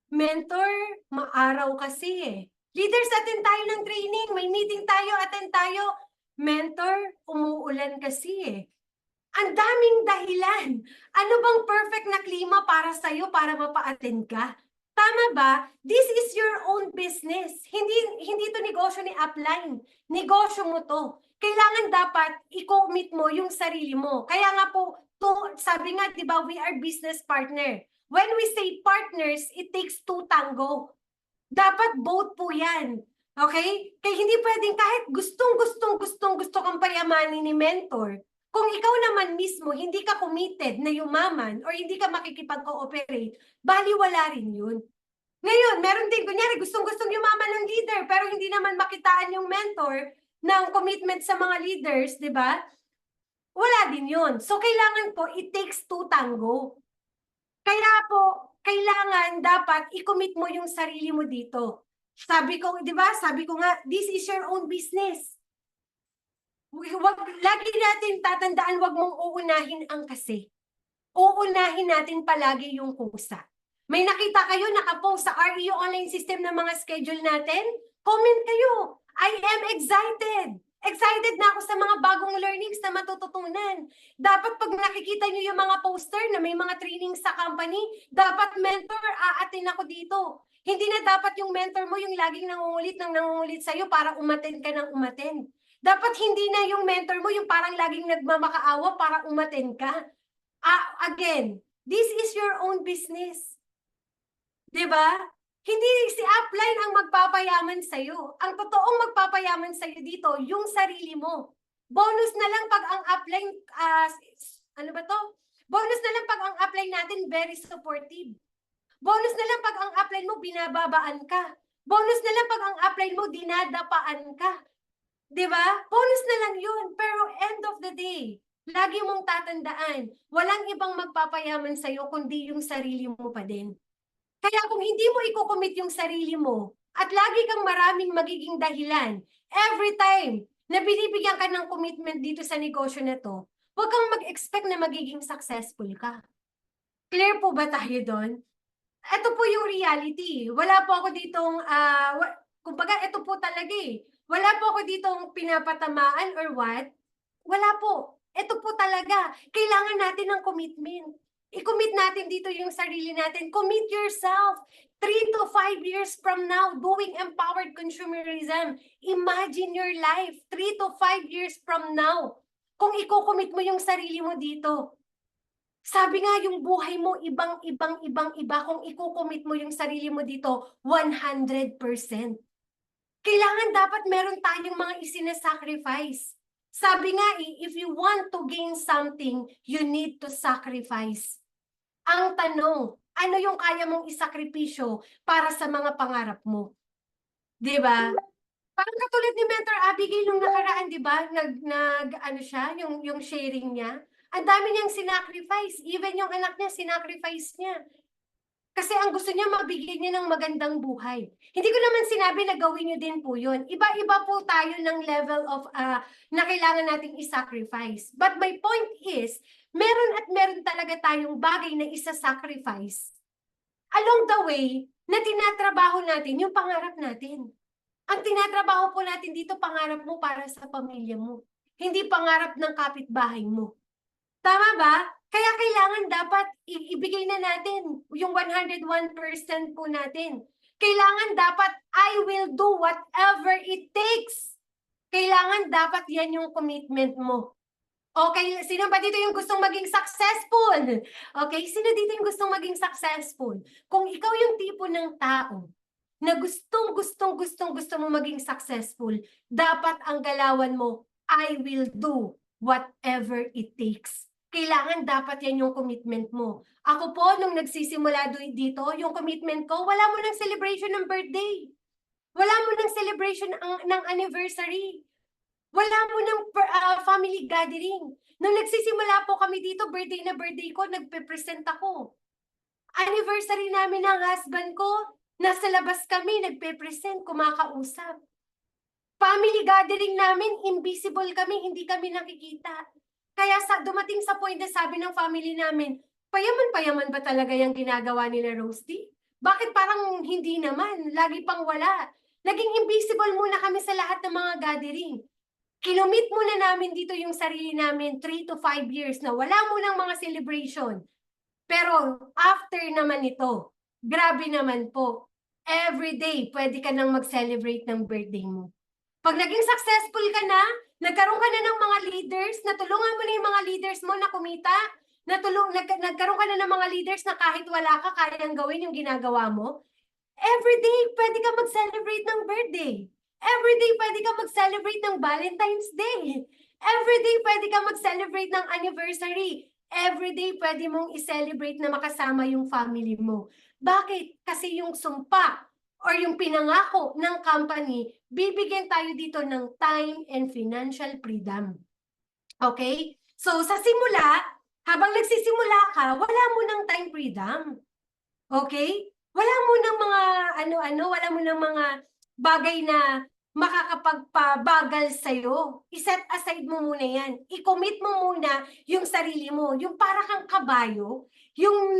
Mentor, maaraw kasi eh. Leaders, attend tayo ng training. May meeting tayo, attend tayo. Mentor, umuulan kasi eh. Ang daming dahilan. Ano bang perfect na klima para sa'yo para mapa-attend ka? Tama ba? This is your own business. Hindi to negosyo ni Upline. Negosyo mo to. Kailangan dapat i-commit mo yung sarili mo. Kaya nga po, sabi nga, di ba, we are business partner. When we say partners, it takes 2 tango. Dapat both po yan. Okay? Kaya hindi pwedeng kahit gusto kang payamanin ni mentor. Kung ikaw naman mismo, hindi ka committed na yumaman or hindi ka makikipag-cooperate, baliwala rin yun. Ngayon, meron din, kunyari, gustong yumaman ng leader, pero hindi naman makitaan yung mentor ng commitment sa mga leaders, di ba? Wala din yun. So, kailangan po, it takes 2 tango. Kaya po, kailangan dapat i-commit mo yung sarili mo dito. Sabi ko, di ba? Sabi ko nga, this is your own business. Lagi natin tatandaan, wag mong uunahin ang kasi. Uunahin natin palagi yung kusa. May nakita kayo nakapost sa REU online system ng mga schedule natin? Comment kayo. I am excited. Excited na ako sa mga bagong learnings na matututunan. Dapat pag nakikita nyo yung mga poster na may mga training sa company, dapat mentor, aatin ako dito. Hindi na dapat yung mentor mo yung laging nangungulit sa'yo para umaten ka ng umaten. Dapat hindi na yung mentor mo yung parang laging nagmamakaawa para umaten ka. Again, this is your own business. Diba? Hindi si Upline ang magpapayaman sa'yo. Ang totoong magpapayaman sa'yo dito, yung sarili mo. Bonus na lang pag ang Upline, ano ba to? Bonus na lang pag ang Upline natin very supportive. Bonus na lang pag ang Upline mo binababaan ka. Bonus na lang pag ang apply mo, dinadapaan ka. 'Di ba? Bonus na lang yun. Pero end of the day, lagi mong tatandaan, walang ibang magpapayaman sa'yo kundi yung sarili mo pa din. Kaya kung hindi mo i-commit yung sarili mo at lagi kang maraming magiging dahilan every time na binibigyan ka ng commitment dito sa negosyo na to, huwag kang mag-expect na magiging successful ka. Clear po ba tayo doon? Ito po yung reality. Wala po ako ditong, kumbaga ito po talaga eh. Wala po ako ditong pinapatamaan or what. Wala po. Ito po talaga. Kailangan natin ng commitment. I-commit natin dito yung sarili natin. Commit yourself. 3 to 5 years from now, doing empowered consumerism. Imagine your life. 3 to 5 years from now. Kung i-commit mo yung sarili mo dito. Sabi nga, yung buhay mo, ibang-iba kung i-commit mo yung sarili mo dito, 100%. Kailangan dapat meron tayong mga isinasacrifice. Sabi nga, if you want to gain something, you need to sacrifice. Ang tanong, ano yung kaya mong isakripisyo para sa mga pangarap mo? 'Di ba? Parang katulad ni Mentor Abigail nung nakaraan, 'di ba? Ano siya, yung sharing niya. Ang dami niyang sinacrifice. Even yung anak niya, sinacrifice niya. Kasi ang gusto niya, mabigyan niya ng magandang buhay. Hindi ko naman sinabi na gawin niyo din po yun. Iba-iba po tayo ng level of na kailangan nating isacrifice. But my point is, meron at meron talaga tayong bagay na isa-sacrifice along the way na tinatrabaho natin yung pangarap natin. Ang tinatrabaho po natin dito, pangarap mo para sa pamilya mo. Hindi pangarap ng kapitbahay mo. Tama ba? Kaya kailangan dapat ibigay na natin yung 101% po natin. Kailangan dapat I will do whatever it takes. Kailangan dapat yan yung commitment mo. Okay, sino ba dito yung gustong maging successful? Okay, sino dito yung gustong maging successful? Kung ikaw yung tipo ng tao na gusto mo maging successful, dapat ang galawan mo, I will do whatever it takes. Kailangan dapat yan yung commitment mo. Ako po, nung nagsisimula dito, yung commitment ko, wala mo ng celebration ng birthday. Wala mo ng celebration ng anniversary. Wala mo ng family gathering. Nung nagsisimula po kami dito, birthday na birthday ko, nagpe-present ako. Anniversary namin ng husband ko, nasa labas kami, nagpe-present, kumakausap. Family gathering namin, invisible kami, hindi kami nakikita. Kaya dumating sa point na sabi ng family namin, payaman-payaman ba talaga yung ginagawa nila, Roasty? Bakit parang hindi naman? Lagi pang wala. Naging invisible muna kami sa lahat ng mga gathering. Kinumit muna namin dito yung sarili namin 3 to 5 years na wala munang mga celebration. Pero after naman ito, grabe naman po. Every day, pwede ka nang mag-celebrate ng birthday mo. Pag naging successful ka na, nagkaroon ka na ng mga leaders, natulungan mo na yung mga leaders mo na kumita, nagkaroon ka na ng mga leaders na kahit wala ka, kayang gawin yung ginagawa mo. Every day, pwede ka mag-celebrate ng birthday. Every day, pwede ka mag-celebrate ng Valentine's Day. Every day, pwede ka mag-celebrate ng anniversary. Every day, pwede mong i-celebrate na makasama yung family mo. Bakit? Kasi yung sumpa or yung pinangako ng company, bibigyan tayo dito ng time and financial freedom. Okay? So, sa simula, habang nagsisimula ka, wala mo ng time freedom. Okay? Wala mo ng mga wala mo ng mga bagay na makakapagpabagal sa'yo. I-set aside mo muna yan. I-commit mo muna yung sarili mo. Yung para kang kabayo, yung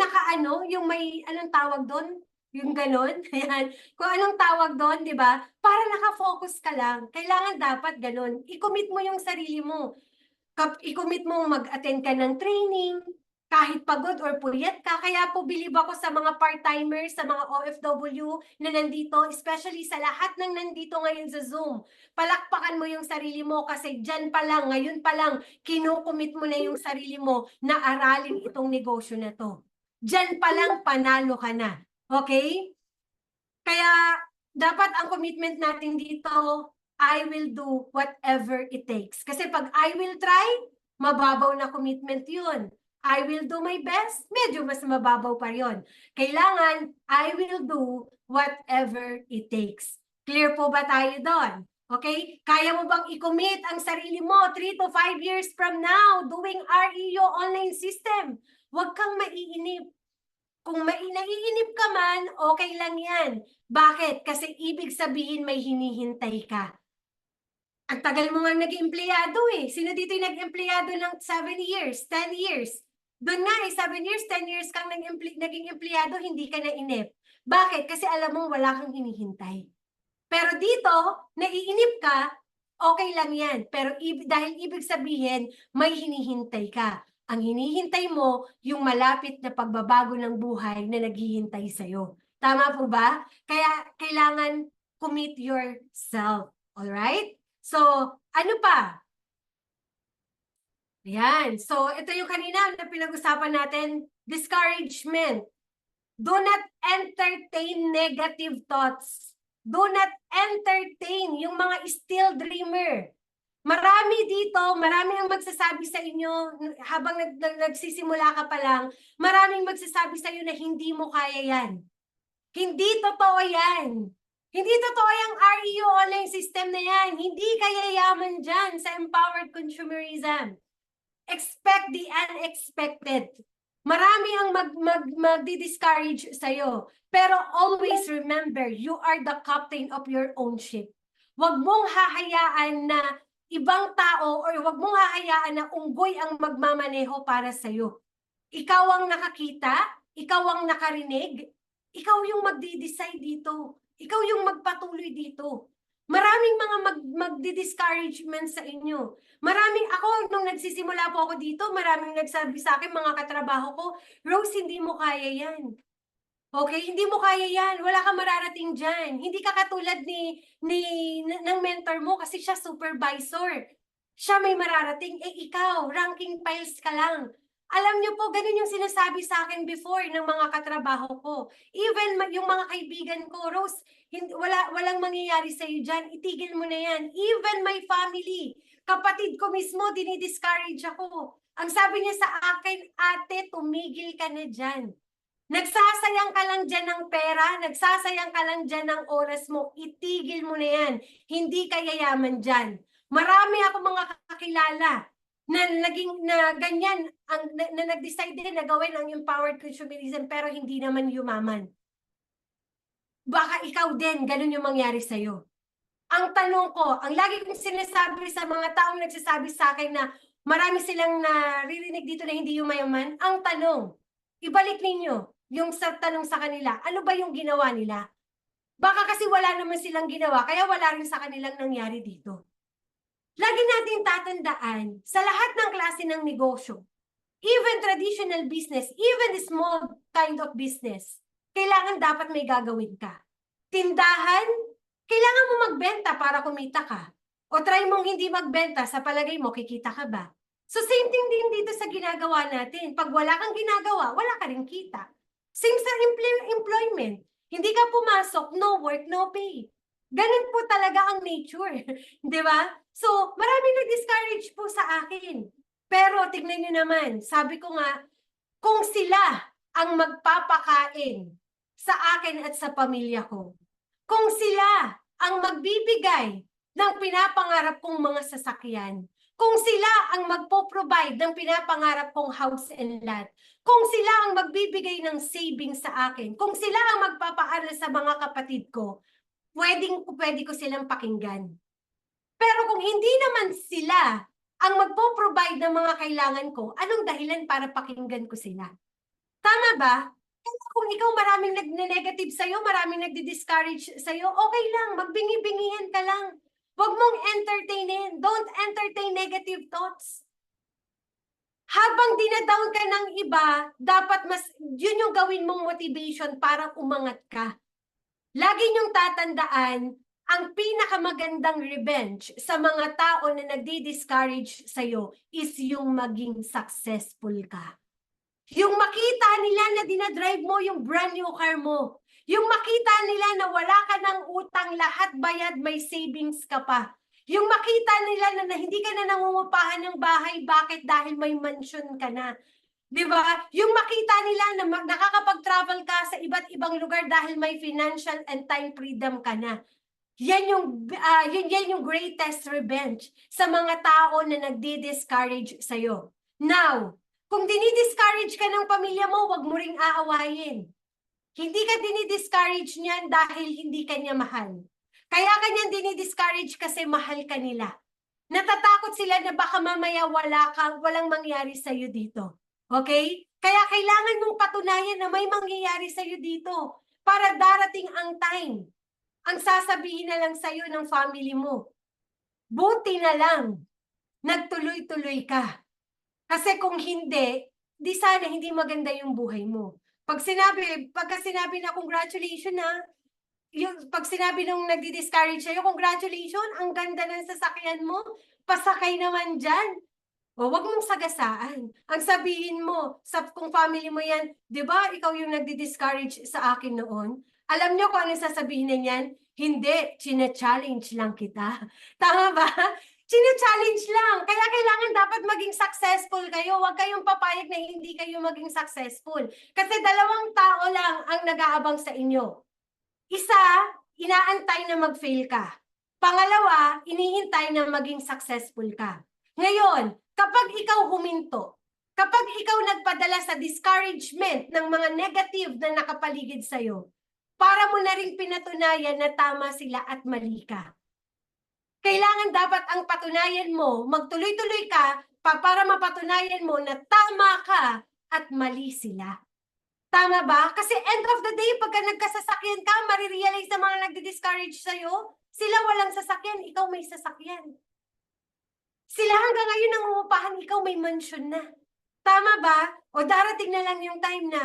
yung may, anong tawag doon? Yung ganon. Ayan. Kung anong tawag doon, di ba? Para nakafocus ka lang. Kailangan dapat ganon. I-commit mo yung sarili mo. I-commit mo mag-attend ka ng training, kahit pagod or puyat ka. Kaya po bilib ako sa mga part-timers, sa mga OFW na nandito, especially sa lahat ng nandito ngayon sa Zoom. Palakpakan mo yung sarili mo kasi dyan pa lang, ngayon pa lang, kinukumit mo na yung sarili mo na aralin itong negosyo na to. Dyan pa lang, panalo ka na. Okay? Kaya dapat ang commitment natin dito, I will do whatever it takes. Kasi pag I will try, mababaw na commitment yun. I will do my best, medyo mas mababaw pa yon. Kailangan, I will do whatever it takes. Clear po ba tayo doon? Okay? Kaya mo bang i-commit ang sarili mo 3 to 5 years from now doing REO online system? Huwag kang maiinip. Kung naiinip ka man, okay lang yan. Bakit? Kasi ibig sabihin may hinihintay ka. Ang tagal mo nga nag-empleyado eh. Sino dito yung nag-empleyado ng 7 years, 10 years? Doon nga eh, 7 years, 10 years kang naging empleyado, hindi ka na inip. Bakit? Kasi alam mo wala kang hinihintay. Pero dito, naiinip ka, okay lang yan. Pero dahil ibig sabihin, may hinihintay ka. Ang hinihintay mo, yung malapit na pagbabago ng buhay na naghihintay sa'yo. Tama po ba? Kaya kailangan commit yourself. Alright? So, ano pa? Ayan. So, ito yung kanina na pinag-usapan natin, discouragement. Do not entertain negative thoughts. Do not entertain yung mga still dreamer. Marami dito, marami ang magsasabi sa inyo habang nagsisimula ka pa lang, maraming magsasabi sa iyo na hindi mo kaya yan. Hindi totoo yan. Hindi totoo yung REO online system na yan. Hindi ka yayaman dyan sa empowered consumerism. Expect the unexpected. Marami ang magdi-discourage sa'yo. Pero always remember, you are the captain of your own ship. Huwag mong hahayaan na ibang tao or huwag mong hahayaan na unggoy ang magmamaneho para sa'yo. Ikaw ang nakakita, ikaw ang nakarinig, ikaw yung magdi-decide dito. Ikaw yung magpatuloy dito. Maraming mga magdi-discouragement sa inyo. Maraming, ako, nung nagsisimula po ako dito, maraming nagsabi sa akin, mga katrabaho ko, Rose, hindi mo kaya yan. Okay? Hindi mo kaya yan. Wala kang mararating dyan. Hindi ka katulad ng mentor mo kasi siya supervisor. Siya may mararating. Eh, ikaw, ranking files ka lang. Alam niyo po, ganun yung sinasabi sa akin before ng mga katrabaho ko. Even yung mga kaibigan ko, Rose, walang mangyayari sa'yo dyan. Itigil mo na yan. Even my family, kapatid ko mismo, dinidiscourage ako. Ang sabi niya sa akin, ate, tumigil ka na dyan. Nagsasayang ka lang dyan ng pera, nagsasayang ka lang dyan ng oras mo, itigil mo na yan. Hindi ka yayaman dyan. Marami ako mga kakilala na ganyan, na nag-decide din na gawin ang empowered consumerism pero hindi naman yumaman. Baka ikaw din, ganun yung mangyari sa'yo. Ang tanong ko, ang lagi kong sinasabi sa mga taong nagsasabi sa akin na marami silang naririnig dito na hindi yumayaman, ang tanong, ibalik ninyo yung tanong sa kanila, ano ba yung ginawa nila? Baka kasi wala naman silang ginawa, kaya wala rin sa kanilang nangyari dito. Lagi natin tatandaan, sa lahat ng klase ng negosyo, even traditional business, even small kind of business, kailangan dapat may gagawin ka. Tindahan, kailangan mo magbenta para kumita ka. O try mong hindi magbenta, sa palagay mo, kikita ka ba? So same thing din dito sa ginagawa natin. Pag wala kang ginagawa, wala ka rin kita. Same sa employment. Hindi ka pumasok, no work, no pay. Ganun po talaga ang nature. Di ba? So, maraming nag-discourage po sa akin. Pero tignan nyo naman, sabi ko nga, kung sila ang magpapakain sa akin at sa pamilya ko, kung sila ang magbibigay ng pinapangarap kong mga sasakyan, kung sila ang magpo-provide ng pinapangarap kong house and lot, kung sila ang magbibigay ng savings sa akin, kung sila ang magpapaaral sa mga kapatid ko, pwede ko silang pakinggan. Pero kung hindi naman sila ang magpo-provide ng mga kailangan ko, anong dahilan para pakinggan ko sila? Tama ba? Kung ikaw maraming nag-negative sa'yo, maraming nagdi-discourage sa'yo, okay lang, magbingi-bingihan ka lang. Huwag mong entertainin. Don't entertain negative thoughts. Habang dinadown ka ng iba, dapat yun yung gawin mong motivation para umangat ka. Lagi niyong tatandaan, ang pinakamagandang revenge sa mga tao na nagdi-discourage sa'yo is yung maging successful ka. Yung makita nila na dinadrive mo yung brand new car mo. Yung makita nila na wala ka ng utang, lahat bayad, may savings ka pa. Yung makita nila na hindi ka na nangungupahan ng bahay, bakit? Dahil may mansion ka na. Di ba? Yung makita nila na nakakapag-travel ka sa iba't ibang lugar dahil may financial and time freedom ka na. Yan yung greatest revenge sa mga tao na nagdi-discourage sa'yo. Now, kung dinidiscourage ka ng pamilya mo, wag mo ring aawayin. Hindi ka dinidiscourage niyan dahil hindi ka niya mahal. Kaya kanyan dinidiscourage kasi mahal ka nila. Natatakot sila na baka mamaya walang mangyari sa'yo dito. Okay? Kaya kailangan mong patunayan na may mangyayari sa'yo dito para darating ang time. Ang sasabihin na lang sa'yo ng family mo, buti na lang, nagtuloy-tuloy ka. Kasi kung hindi, di sana hindi maganda yung buhay mo. Pagka sinabi na congratulations na, pag sinabi nung nagdi-discourage sa'yo, congratulations, ang ganda ng sasakyan mo, pasakay naman dyan. O, wag mong sagasaan. Ang sabihin mo, kung family mo yan, di ba ikaw yung nagdi-discourage sa akin noon? Alam nyo kung ano sasabihin na yan? Hindi, china-challenge lang kita. Tama ba? China-challenge lang. Kaya kailangan dapat maging successful kayo. Huwag kayong papayag na hindi kayo maging successful. Kasi dalawang tao lang ang nag-aabang sa inyo. Isa, inaantay na mag-fail ka. Pangalawa, inihintay na maging successful ka. Ngayon, kapag ikaw huminto, kapag ikaw nagpadala sa discouragement ng mga negative na nakapaligid sa'yo, para mo na rin pinatunayan na tama sila at mali ka. Kailangan dapat ang patunayan mo, magtuloy-tuloy ka para mapatunayan mo na tama ka at mali sila. Tama ba? Kasi end of the day, pagka nagkasasakyan ka, marirealize na mga nagdi-discourage sa'yo, sila walang sasakyan, ikaw may sasakyan. Sila hanggang ngayon nangungupahan, ikaw may mansion na. Tama ba? O darating na lang yung time na,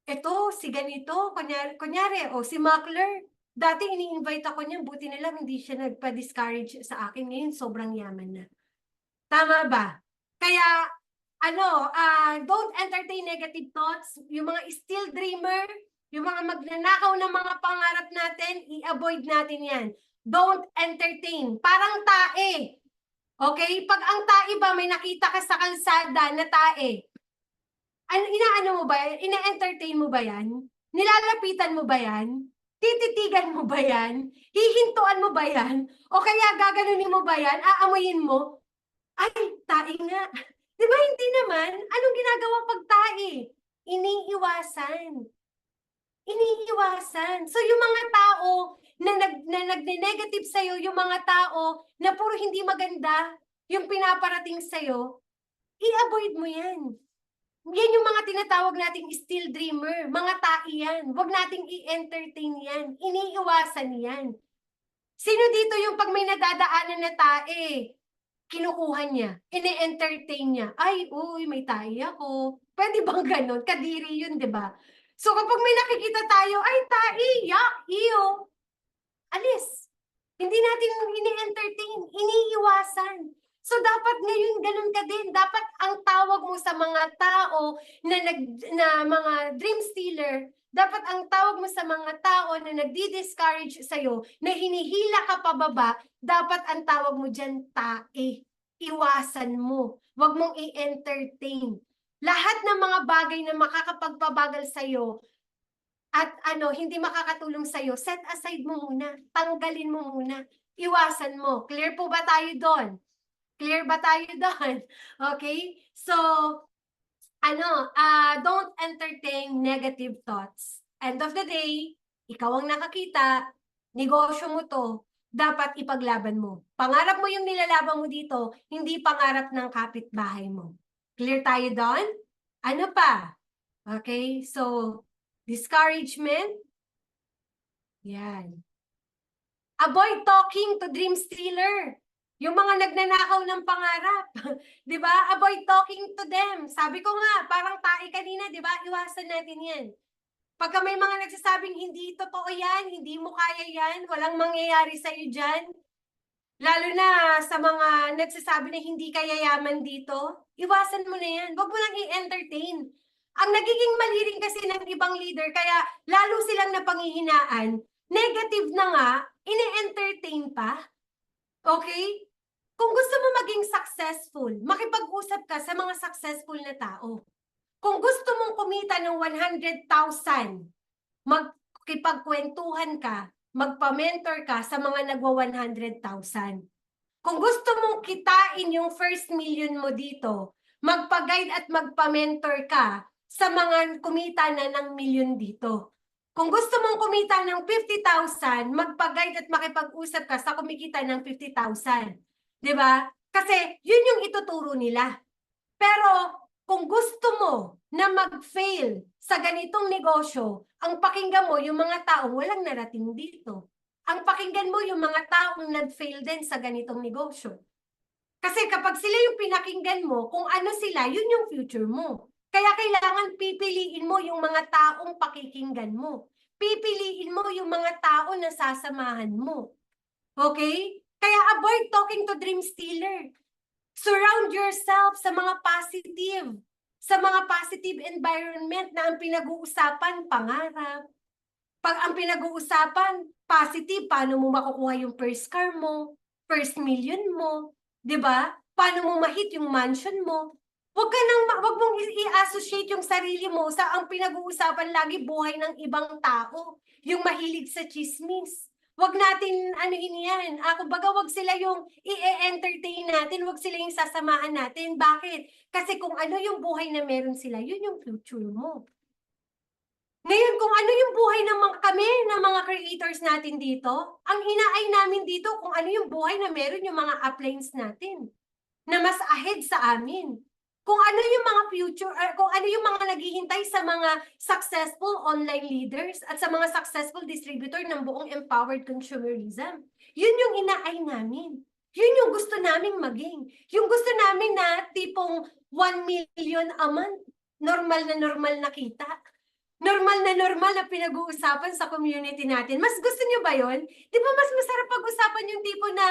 eto, si ganito, kunyari, o si Mackler, dati ini-invite ako niya, buti na lang hindi siya nagpa-discourage sa akin, ngayon sobrang yaman na. Tama ba? Kaya, don't entertain negative thoughts. Yung mga still dreamer, yung mga magnanakaw ng mga pangarap natin, i-avoid natin yan. Don't entertain. Parang tae. Okay? Pag ang tae ba, may nakita ka sa kalsada na tae, inaano mo ba yan? Ina-entertain mo ba yan? Nilalapitan mo ba yan? Tititigan mo ba yan? Hihintuan mo ba yan? O kaya gaganunin mo ba yan? Aamuyin mo? Ay, tae nga. Di ba hindi naman? Anong ginagawa pag tae? Iniiwasan. Iniiwasan. So yung mga tao na nagne-negative sa'yo, yung mga tao na puro hindi maganda yung pinaparating sa'yo, i-avoid mo yan. Yan yung mga tinatawag nating still dreamer. Mga tae yan. Huwag nating i-entertain yan. Iniiwasan yan. Sino dito yung pag may nadadaanan na tae, kinukuha niya, ine-entertain niya, ay, uy, may tae ako. Pwede bang ganun? Kadiri yun, di ba? So kapag may nakikita tayo, ay, tae, yak, iyo, alis. Hindi natin ini-entertain, iniiwasan. So dapat ngayon ganun ka din. Dapat ang tawag mo sa mga tao na mga dream stealer, dapat ang tawag mo sa mga tao na nagdi-discourage sa'yo, na hinihila ka pababa, dapat ang tawag mo dyan, tae. Iwasan mo. Huwag mong i-entertain. Lahat ng mga bagay na makakapagpabagal sa'yo, at hindi makakatulong sa'yo, set aside mo muna. Tanggalin mo muna. Iwasan mo. Clear po ba tayo doon? Clear ba tayo doon? Okay? So, don't entertain negative thoughts. End of the day, ikaw ang nakakita, negosyo mo to, dapat ipaglaban mo. Pangarap mo yung nilalaban mo dito, hindi pangarap ng kapitbahay mo. Clear tayo doon? Ano pa? Okay? So, discouragement. Yan. Avoid talking to dream stealer. Yung mga nagnanakaw ng pangarap. Di ba? Avoid talking to them. Sabi ko nga, parang tae kanina, di ba? Iwasan natin yan. Pagka may mga nagsasabing hindi totoo yan, hindi mo kaya yan, walang mangyayari sa'yo dyan. Lalo na sa mga nagsasabi na hindi kaya yaman dito, iwasan mo na yan. Huwag mo lang i-entertain. Ang nagiging mali rin kasi ng ibang leader, kaya lalo silang napanghihinaan, negative na nga, ini-entertain pa. Okay? Kung gusto mo maging successful, makipag-usap ka sa mga successful na tao. Kung gusto mong kumita ng 100,000, magkipagkwentuhan ka, magpa-mentor ka sa mga nagwa 100,000. Kung gusto mong kitain yung first million mo dito, magpa-guide at magpa-mentor ka sa mga kumita na ng million dito. Kung gusto mong kumita ng 50,000, magpa-guide at makipag-usap ka sa kumikita ng 50,000. 'Di ba? Kasi yun yung ituturo nila. Pero kung gusto mo na mag-fail sa ganitong negosyo, ang pakinggan mo yung mga taong walang narating dito. Ang pakinggan mo yung mga taong nag-fail din sa ganitong negosyo. Kasi kapag sila yung pinakinggan mo, kung ano sila, yun yung future mo. Kaya kailangan pipiliin mo yung mga taong pakikinggan mo. Pipiliin mo yung mga taong nasasamahan mo. Okay? Kaya avoid talking to dream stealer. Surround yourself sa mga positive environment na ang pinag-uusapan, pangarap. Pag ang pinag-uusapan, positive, paano mo makukuha yung first car mo, first million mo, 'di ba? Paano mo ma-hit yung mansion mo? Wag mong i-associate yung sarili mo sa ang pinag-uusapan lagi buhay ng ibang tao, yung mahilig sa chismis. Wag natin yan. Kumbaga wag sila yung i-entertain natin, wag sila yung sasamahan natin. Bakit? Kasi kung ano yung buhay na meron sila, yun yung future mo. Ngayon, kung ano yung buhay ng mga creators natin dito, ang inaay namin dito kung ano yung buhay na meron yung mga uplines natin na mas ahead sa amin. Kung ano yung mga kung ano yung mga naghihintay sa mga successful online leaders at sa mga successful distributor ng buong empowered consumerism. Yun yung inaay namin. Yun yung gusto naming maging. Yung gusto namin na tipong 1 million a month, normal na kita. Normal na pinag-uusapan sa community natin. Mas gusto niyo ba yon? Di ba mas masarap pag-usapan yung tipo na,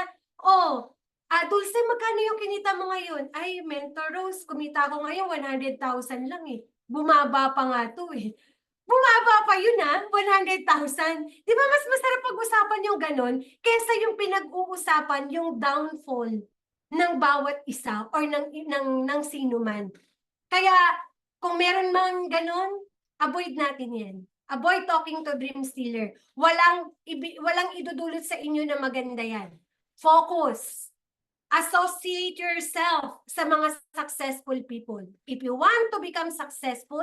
Dulce, magkano yung kinita mo ngayon? Ay, Mentor Rose, kumita ko ngayon 100,000 lang eh. Bumaba pa nga to eh. Bumaba pa yun 100,000. Di ba mas masarap pag-usapan yung ganon kesa yung pinag-uusapan yung downfall ng bawat isa or ng sino man. Kaya kung meron man ganon, avoid natin yan. Avoid talking to dream stealer. Walang idudulot sa inyo na maganda yan. Focus. Associate yourself sa mga successful people. If you want to become successful,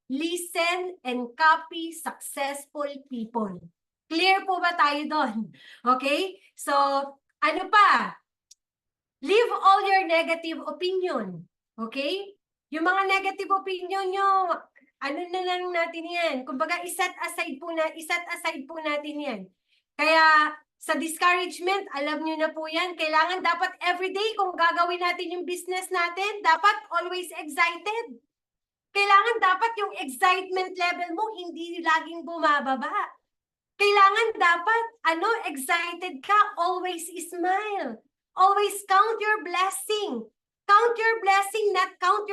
listen and copy successful people. Clear po ba tayo doon? Okay? So, ano pa? Leave all your negative opinion. Okay? Yung mga negative opinion nyo, ano na lang natin yan? Kumbaga, iset aside po natin yan. Kaya, sa discouragement, alam nyo na po yan, kailangan dapat everyday kung gagawin natin yung business natin, dapat always excited. Kailangan dapat yung excitement level mo hindi laging bumababa. Kailangan dapat, excited ka, always smile. Always count your blessing. Count your blessing, not count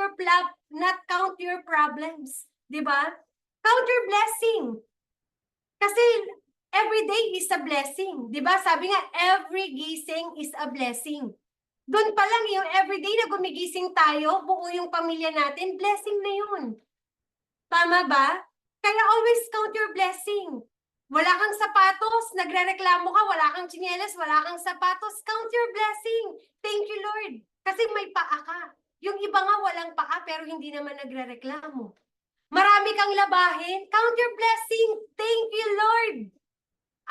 your problems. 'Di ba? Count your blessing. Kasi every day is a blessing. 'Di ba? Sabi nga, every gising is a blessing. Doon pa lang yung everyday na gumigising tayo, buo yung pamilya natin, blessing na yun. Tama ba? Kaya always count your blessing. Wala kang sapatos, nagrereklamo ka, wala kang tsinelas, wala kang sapatos, count your blessing. Thank you, Lord. Kasi may paa ka. Yung iba nga walang paa pero hindi naman nagrereklamo. Marami kang labahin, count your blessing. Thank you, Lord.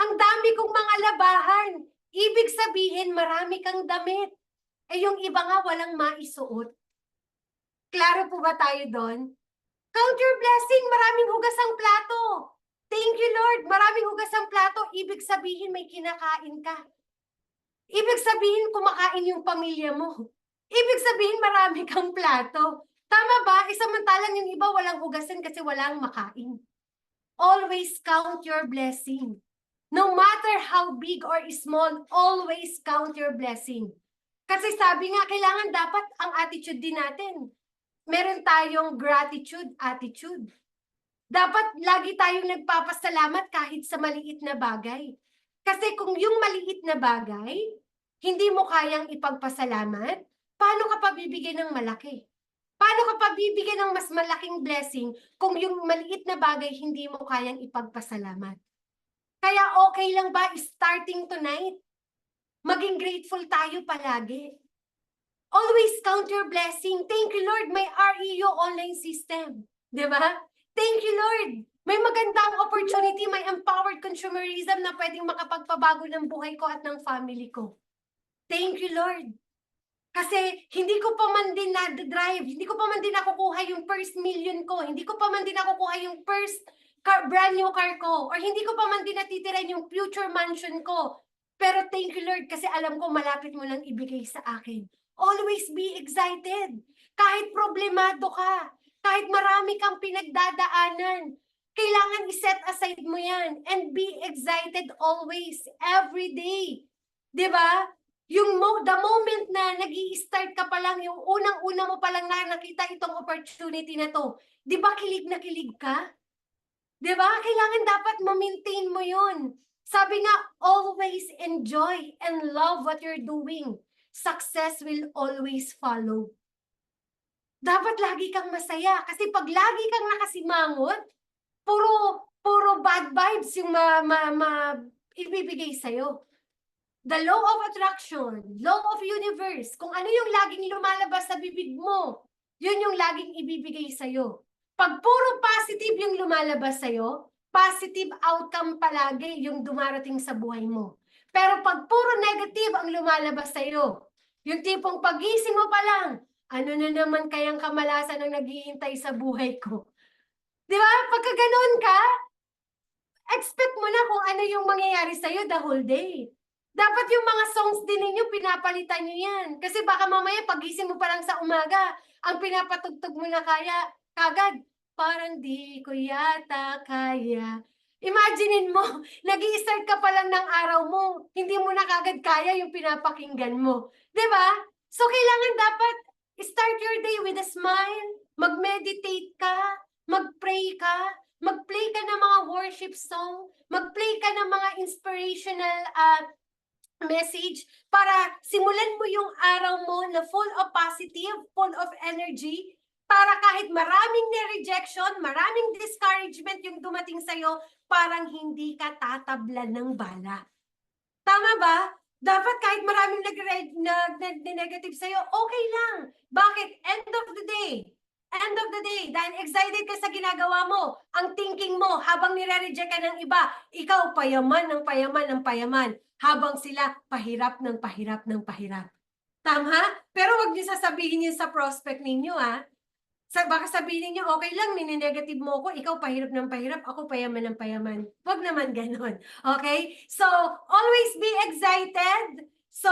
Ang dami kong mga labahan. Ibig sabihin, marami kang damit. Yung iba nga walang maisuot. Klaro po ba tayo doon? Count your blessing, maraming hugas ang plato. Thank you, Lord. Maraming hugas ang plato. Ibig sabihin, may kinakain ka. Ibig sabihin, kumakain yung pamilya mo. Ibig sabihin, marami kang plato. Tama ba? Samantalang yung iba walang hugasan kasi walang makain. Always count your blessing. No matter how big or small, always count your blessing. Kasi sabi nga, kailangan dapat ang attitude din natin. Meron tayong gratitude attitude. Dapat lagi tayong nagpapasalamat kahit sa maliit na bagay. Kasi kung yung maliit na bagay, hindi mo kayang ipagpasalamat, paano ka pabibigyan ng malaki? Paano ka pa bibigyan ng mas malaking blessing kung yung maliit na bagay hindi mo kayang ipagpasalamat? Kaya okay lang ba starting tonight, maging grateful tayo palagi? Always count your blessing. Thank you, Lord, may REU online system. Di ba? Thank you, Lord. May magandang opportunity, may empowered consumerism na pwedeng makapagpabago ng buhay ko at ng family ko. Thank you, Lord. Kasi hindi ko pa man din na-drive, hindi ko pa man din nakukuha yung first million ko, hindi ko pa man din nakukuha yung first brand new car ko, or hindi ko pa man din natitiran yung future mansion ko. Pero thank you, Lord, kasi alam ko malapit mo lang ibigay sa akin. Always be excited. Kahit problemado ka, kahit marami kang pinagdadaanan, kailangan i-set aside mo yan and be excited always, every day. 'Di ba? The moment na nag-i-start ka pa lang, yung unang-una mo pa lang na nakita itong opportunity na to, di ba kilig na kilig ka? Di ba? Kailangan dapat ma-maintain mo yun. Sabi nga, always enjoy and love what you're doing. Success will always follow. Dapat lagi kang masaya kasi pag lagi kang nakasimangot, puro bad vibes yung ibibigay sa'yo. The law of attraction, law of universe, kung ano yung laging lumalabas sa bibig mo, yun yung laging ibibigay sa'yo. Pag puro positive yung lumalabas sa'yo, positive outcome palagi yung dumarating sa buhay mo. Pero pag puro negative ang lumalabas sa'yo, yung tipong pagising mo pa lang, ano na naman kayang kamalasan ang naghihintay sa buhay ko? Di ba? Pagka ganun ka, expect mo na kung ano yung mangyayari sa'yo the whole day. Dapat yung mga songs din ninyo, pinapalitan nyo yan. Kasi baka mamaya, pagising mo pa lang sa umaga, ang pinapatugtog mo na kagad, parang di ko yata kaya. Imaginein mo, nag-i-start ka pa lang ng araw mo, hindi mo na kagad kaya yung pinapakinggan mo. 'Di ba? So, kailangan dapat start your day with a smile, mag-meditate ka, mag-pray ka, mag-play ka ng mga worship song, mag-play ka ng mga inspirational message para simulan mo yung araw mo na full of positive, full of energy, para kahit maraming rejection, maraming discouragement yung dumating sa'yo, parang hindi ka tatablan ng bala. Tama ba? Dapat kahit maraming nag-negative sa'yo, okay lang. Bakit? End of the day, dahil excited ka sa ginagawa mo, ang thinking mo, habang nire-reject ka ng iba, ikaw payaman ng payaman ng payaman, habang sila pahirap ng pahirap ng pahirap. Tama? Pero wag niyo sasabihin yun sa prospect ninyo, ha? Baka sabihin niyo, okay lang, nini-negative mo ko, ikaw pahirap ng pahirap, ako payaman ng payaman. Wag naman ganon. Okay? So, always be excited. So,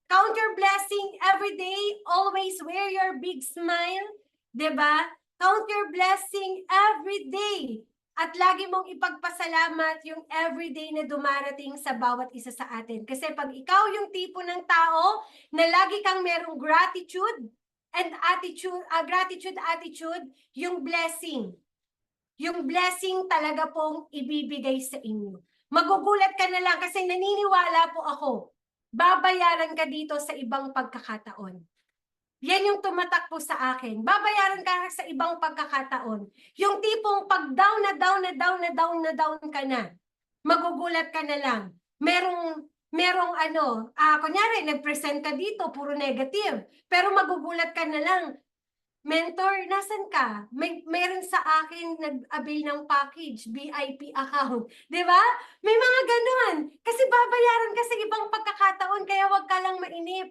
count your blessing every day. Always wear your big smile. 'Di ba? Count your blessing every day. At lagi mong ipagpasalamat yung everyday na dumarating sa bawat isa sa atin. Kasi pag ikaw yung tipo ng tao na lagi kang merong gratitude and attitude, yung blessing. Yung blessing talaga pong ibibigay sa inyo. Magugulat ka na lang kasi naniniwala po ako, babayaran ka dito sa ibang pagkakataon. Yan yung tumatakbo sa akin. Babayaran ka sa ibang pagkakataon. Yung tipong pag down ka na, magugulat ka na lang. Merong kunyari, nag-present ka dito, puro negative. Pero magugulat ka na lang, mentor, nasan ka? Meron sa akin nag-avail ng package, VIP account. Di ba? May mga ganun. Kasi babayaran ka sa ibang pagkakataon, kaya wag ka lang mainip.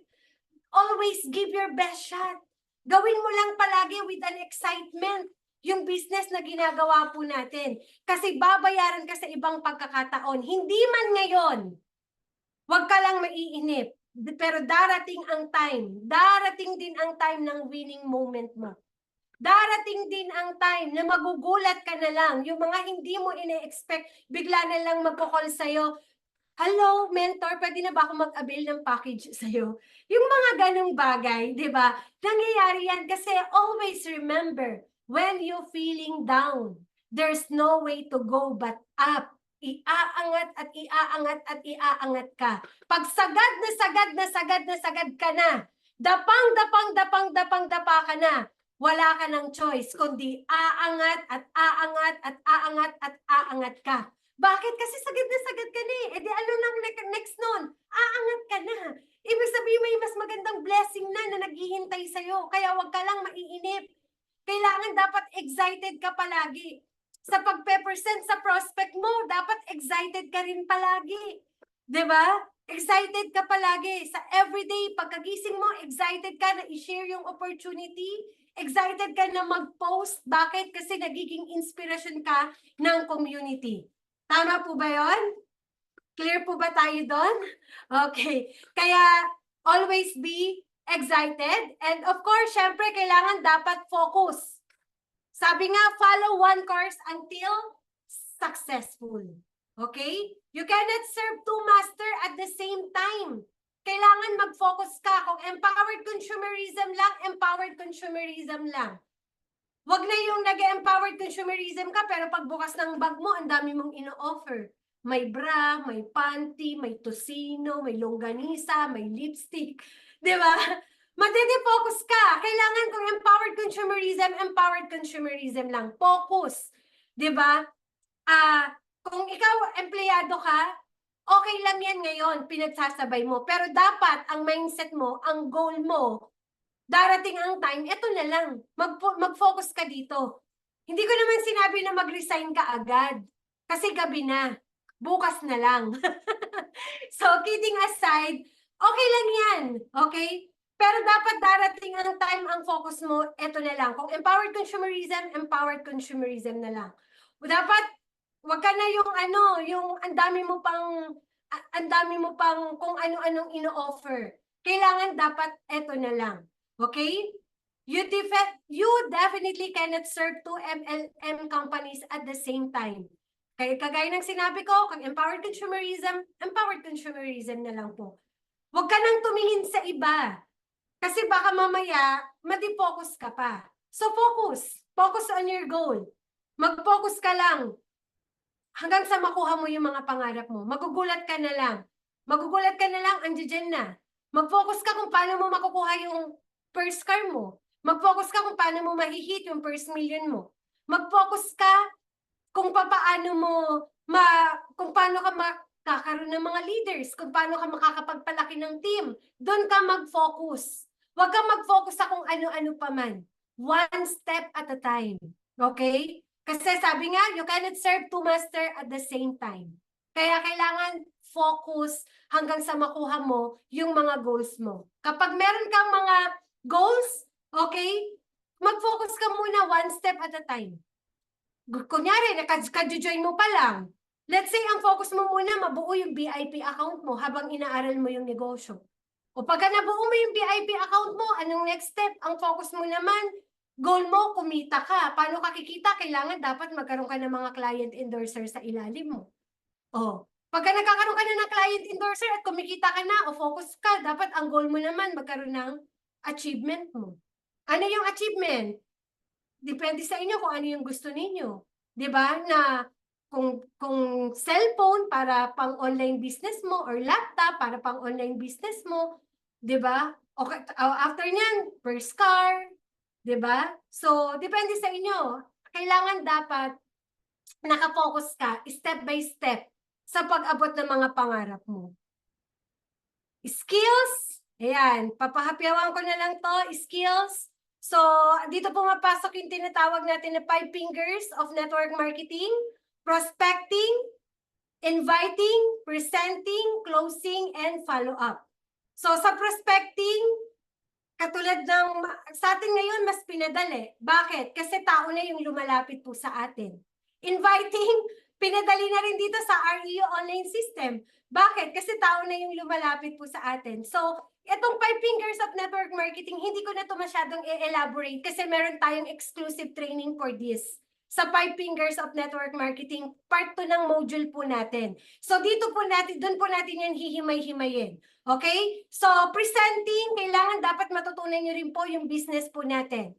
Always give your best shot. Gawin mo lang palagi with an excitement yung business na ginagawa po natin. Kasi babayaran ka sa ibang pagkakataon. Hindi man ngayon. Huwag ka lang maiinip. Pero darating ang time. Darating din ang time ng winning moment mo. Darating din ang time na magugulat ka na lang. Yung mga hindi mo ine-expect, bigla na lang magko-call sa'yo, hello, mentor, pwede na ba ako mag-avail ng package sa'yo? Yung mga ganong bagay, di ba? Nangyayari yan kasi always remember, when you feeling down, there's no way to go but up. Iaangat at iaangat at iaangat ka. Pag sagad ka na, dapa ka na, wala ka ng choice, kundi aangat at aangat at aangat at aangat ka. Bakit? Kasi sagad na sagad ka na eh. E di ano nang next nun? Aangat ka na. Ibig sabihin may mas magandang blessing na naghihintay sa'yo. Kaya wag ka lang maiinip. Kailangan dapat excited ka palagi. Sa pagpe-present sa prospect mo, dapat excited ka rin palagi. 'Di ba? Excited ka palagi. Sa everyday, pagkagising mo, excited ka na i-share yung opportunity. Excited ka na mag-post. Bakit? Kasi nagiging inspiration ka ng community. Tama po ba yon? Clear po ba tayo doon? Okay. Kaya, always be excited. And of course, syempre, kailangan dapat focus. Sabi nga, follow one course until successful. Okay? You cannot serve two masters at the same time. Kailangan mag-focus ka. Kung empowered consumerism lang, empowered consumerism lang. Wag na yung nag-empowered consumerism ka, pero pagbukas ng bag mo, ang dami mong ino-offer. May bra, may panty, may tosino, may longganisa, may lipstick. Di ba? Matiti-focus ka. Kailangan kung empowered consumerism lang. Focus. Di ba? Kung ikaw, empleyado ka, okay lang yan ngayon, pinagsasabay mo. Pero dapat, ang mindset mo, ang goal mo, darating ang time, eto na lang. Mag-focus ka dito. Hindi ko naman sinabi na mag-resign ka agad. Kasi gabi na. Bukas na lang. So, kidding aside, okay lang yan. Okay? Pero dapat darating ang time, ang focus mo, eto na lang. Kung empowered consumerism na lang. Dapat, wag ka na yung yung ang dami mo pang kung ano-anong ino-offer. Kailangan dapat eto na lang. Okay? You definitely cannot serve two MLM companies at the same time. Kaya kagaya ng sinabi ko, kung empowered consumerism na lang po. Huwag ka nang tumingin sa iba. Kasi baka mamaya, madi-focus ka pa. So focus. Focus on your goal. Mag-focus ka lang. Hanggang sa makuha mo yung mga pangarap mo. Magugulat ka na lang. Andiyan na. Mag-focus ka kung paano mo makukuha yung first car mo. Mag-focus ka kung paano mo mahihit yung first million mo. Mag-focus ka kung paano ka makakaroon ng mga leaders, kung paano ka makakapagpalaki ng team. Doon ka mag-focus. Huwag kang mag-focus sa kung ano-ano pa man. One step at a time. Okay? Kasi sabi nga, you cannot serve two masters at the same time. Kaya kailangan focus hanggang sa makuha mo yung mga goals mo. Kapag meron kang mga goals, okay, mag-focus ka muna one step at a time. Kunyari, nakadjoin mo pa lang. Let's say, ang focus mo muna, mabuo yung VIP account mo habang inaaral mo yung negosyo. O pagka nabuo mo yung VIP account mo, anong next step? Ang focus mo naman, goal mo, kumita ka. Paano ka kikita? Kailangan dapat magkaroon ka ng mga client endorser sa ilalim mo. O, pagka nagkakaroon ka na ng client endorser at kumikita ka na, o focus ka, dapat ang goal mo naman magkaroon ng achievement mo. Ano yung achievement? Depende sa inyo kung ano yung gusto ninyo. 'Di ba? Na kung cellphone para pang online business mo or laptop para pang online business mo, 'di ba? Okay, after niyan, first car, 'di ba? So, depende sa inyo. Kailangan dapat naka-focus ka step by step sa pag-abot ng mga pangarap mo. Skills, ayan, papahapyawan ko na lang to, skills. So, dito pumapasok yung tinatawag natin na 5 fingers of network marketing, prospecting, inviting, presenting, closing, and follow-up. So, sa prospecting, katulad ng, sa atin ngayon, mas pinadali. Bakit? Kasi tao na yung lumalapit po sa atin. Inviting, pinadali na rin dito sa REO online system. Bakit? Kasi tao na yung lumalapit po sa atin. So, itong 5 fingers of network marketing, hindi ko na ito masyadong i-elaborate kasi meron tayong exclusive training for this. Sa 5 fingers of network marketing, part 2 ng module po natin. So, dito po natin, doon po natin yan hihimay-himayin. Okay? So, presenting, kailangan dapat matutunan nyo rin po yung business po natin.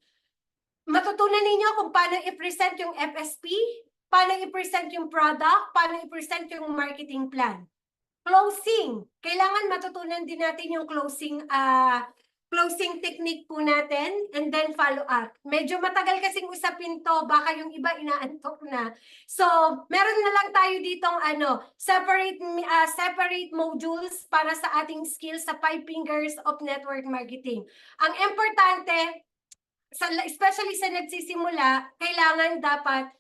Matutunan ninyo kung paano i-present yung FSP, paano i-present yung product, paano i-present yung marketing plan. Closing. Kailangan matutunan din natin yung closing closing technique po natin, and then follow up. Medyo matagal kasing usapin to, baka yung iba inaantok na. So, meron na lang tayo ditong separate modules para sa ating skills sa 5 fingers of network marketing. Ang importante, especially sa nagsisimula, kailangan dapat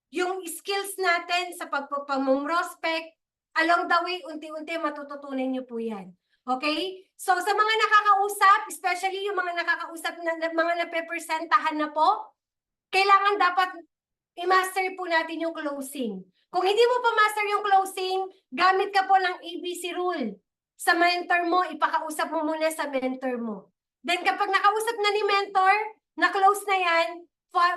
yung skills natin sa pagpapamumrospect, along the way, unti-unti matututunan nyo po yan. Okay? So, sa mga nakakausap, especially yung mga nakakausap na mga napepresentahan na po, kailangan dapat i-master po natin yung closing. Kung hindi mo pa master yung closing, gamit ka po ng ABC rule. Sa mentor mo, ipakausap mo muna sa mentor mo. Then, kapag nakausap na ni mentor, na-close na yan,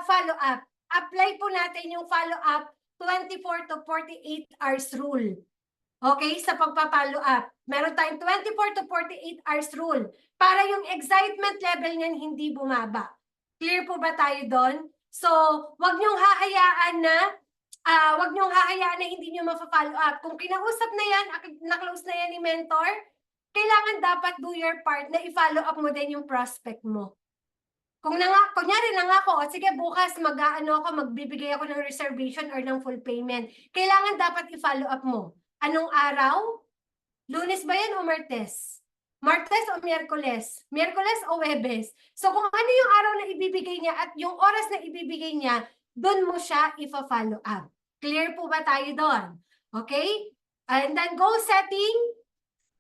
follow up. Apply po natin yung follow up 24 to 48 hours rule. Okay, sa pagpa-follow up. Meron tayong 24 to 48 hours rule para yung excitement level niyan hindi bumaba. Clear po ba tayo doon? So, wag niyong hahayaan na hindi niyo ma-follow up. Kung kinausap na yan, na-close na yan ni mentor, kailangan dapat do your part na i-follow up mo din yung prospect mo. Kunyari nangako, sige bukas magbibigay ako ng reservation or ng full payment. Kailangan dapat i-follow up mo. Anong araw? Lunes ba yan o Martes? Martes o Miyerkules? Miyerkules o Webes? So kung ano yung araw na ibibigay niya at yung oras na ibibigay niya, doon mo siya ifa-follow up. Clear po ba tayo doon? Okay? And then goal setting.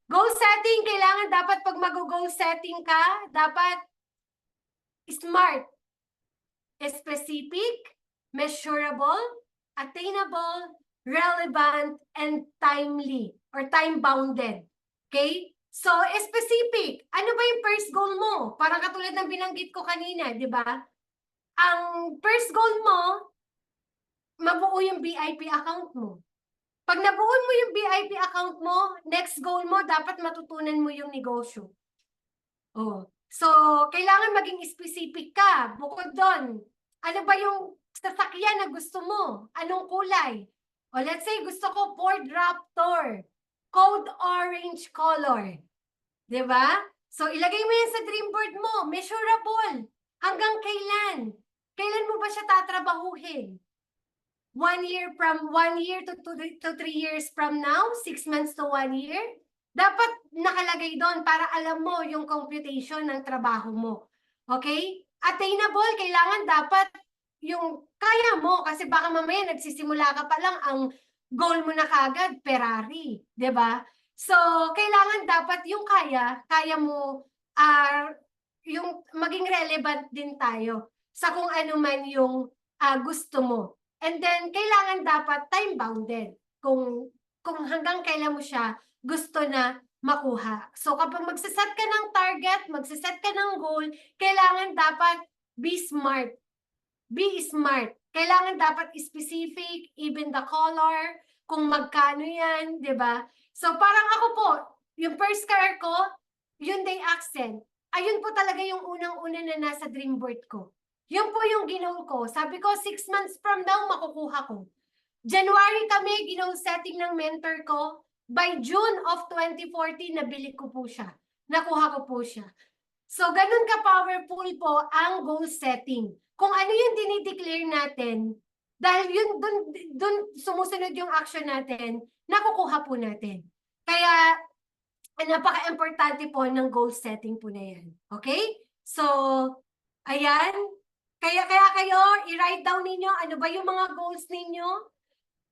Goal setting, kailangan dapat pag mag-goal setting ka, dapat smart, specific, measurable, attainable, relevant, and timely or time-bounded. Okay? So, specific. Ano ba yung first goal mo? Parang katulad ng binanggit ko kanina, di ba? Ang first goal mo, mabuo yung VIP account mo. Pag nabuo mo yung VIP account mo, next goal mo, dapat matutunan mo yung negosyo. Oh. So, kailangan maging specific ka. Bukod doon, ano ba yung sasakyan na gusto mo? Anong kulay? O let's say, gusto ko Ford Raptor. Code orange color. Diba? So, ilagay mo yan sa dream board mo. Measurable. Hanggang kailan? Kailan mo ba siya tatrabahuhin? 1 year to 3 years from now? 6 months to 1 year? Dapat nakalagay doon para alam mo yung computation ng trabaho mo. Okay? Attainable, kailangan dapat yung kaya mo kasi baka mamaya nagsisimula ka pa lang ang goal mo na kagad, Ferrari. 'Di ba? So, kailangan dapat yung kaya mo yung maging relevant din tayo sa kung ano man yung gusto mo. And then, kailangan dapat time-bounded kung hanggang kailan mo siya gusto na makuha. So, kapag magsiset ka ng target, magsiset ka ng goal, kailangan dapat be smart. Be smart. Kailangan dapat specific, even the color, kung magkano yan, di ba? So, parang ako po, yung first car ko, Hyundai Accent. Ayun po talaga yung unang-una na nasa dream board ko. Yun po yung ginaw ko. Sabi ko, 6 months from now, makukuha ko. January kami, ginaw setting ng mentor ko. By June of 2014, nabili ko po siya. Nakuha ko po siya. So, ganun ka-powerful po ang goal setting. Kung ano yung dinideclare natin, dahil yun, dun sumusunod yung action natin, nakukuha po natin. Kaya, napaka-importante po ng goal setting po na yan. Okay? So, ayan. Kaya kayo, i-write down ninyo ano ba yung mga goals ninyo.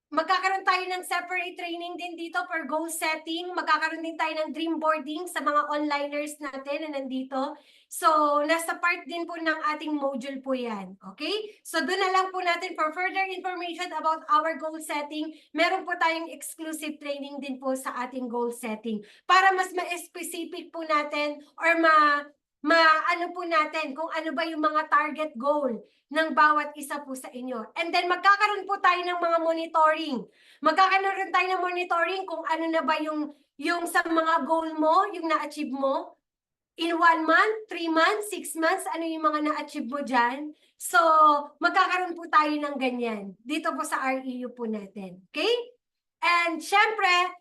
Magkakaroon tayo ng separate training din dito for goal setting. Magkakaroon din tayo ng dream boarding sa mga onliners natin na nandito. So, nasa part din po ng ating module po yan. Okay? So, doon na lang po natin for further information about our goal setting. Meron po tayong exclusive training din po sa ating goal setting. Para mas ma-specific po natin or ano po natin kung ano ba yung mga target goal ng bawat isa po sa inyo. And then magkakaroon po tayo ng mga monitoring. Magkakaroon tayo ng monitoring kung ano na ba yung sa mga goal mo, yung na-achieve mo. In 1 month, 3 months, 6 months, ano yung mga na-achieve mo dyan. So, magkakaroon po tayo ng ganyan. Dito po sa REU po natin. Okay? And syempre,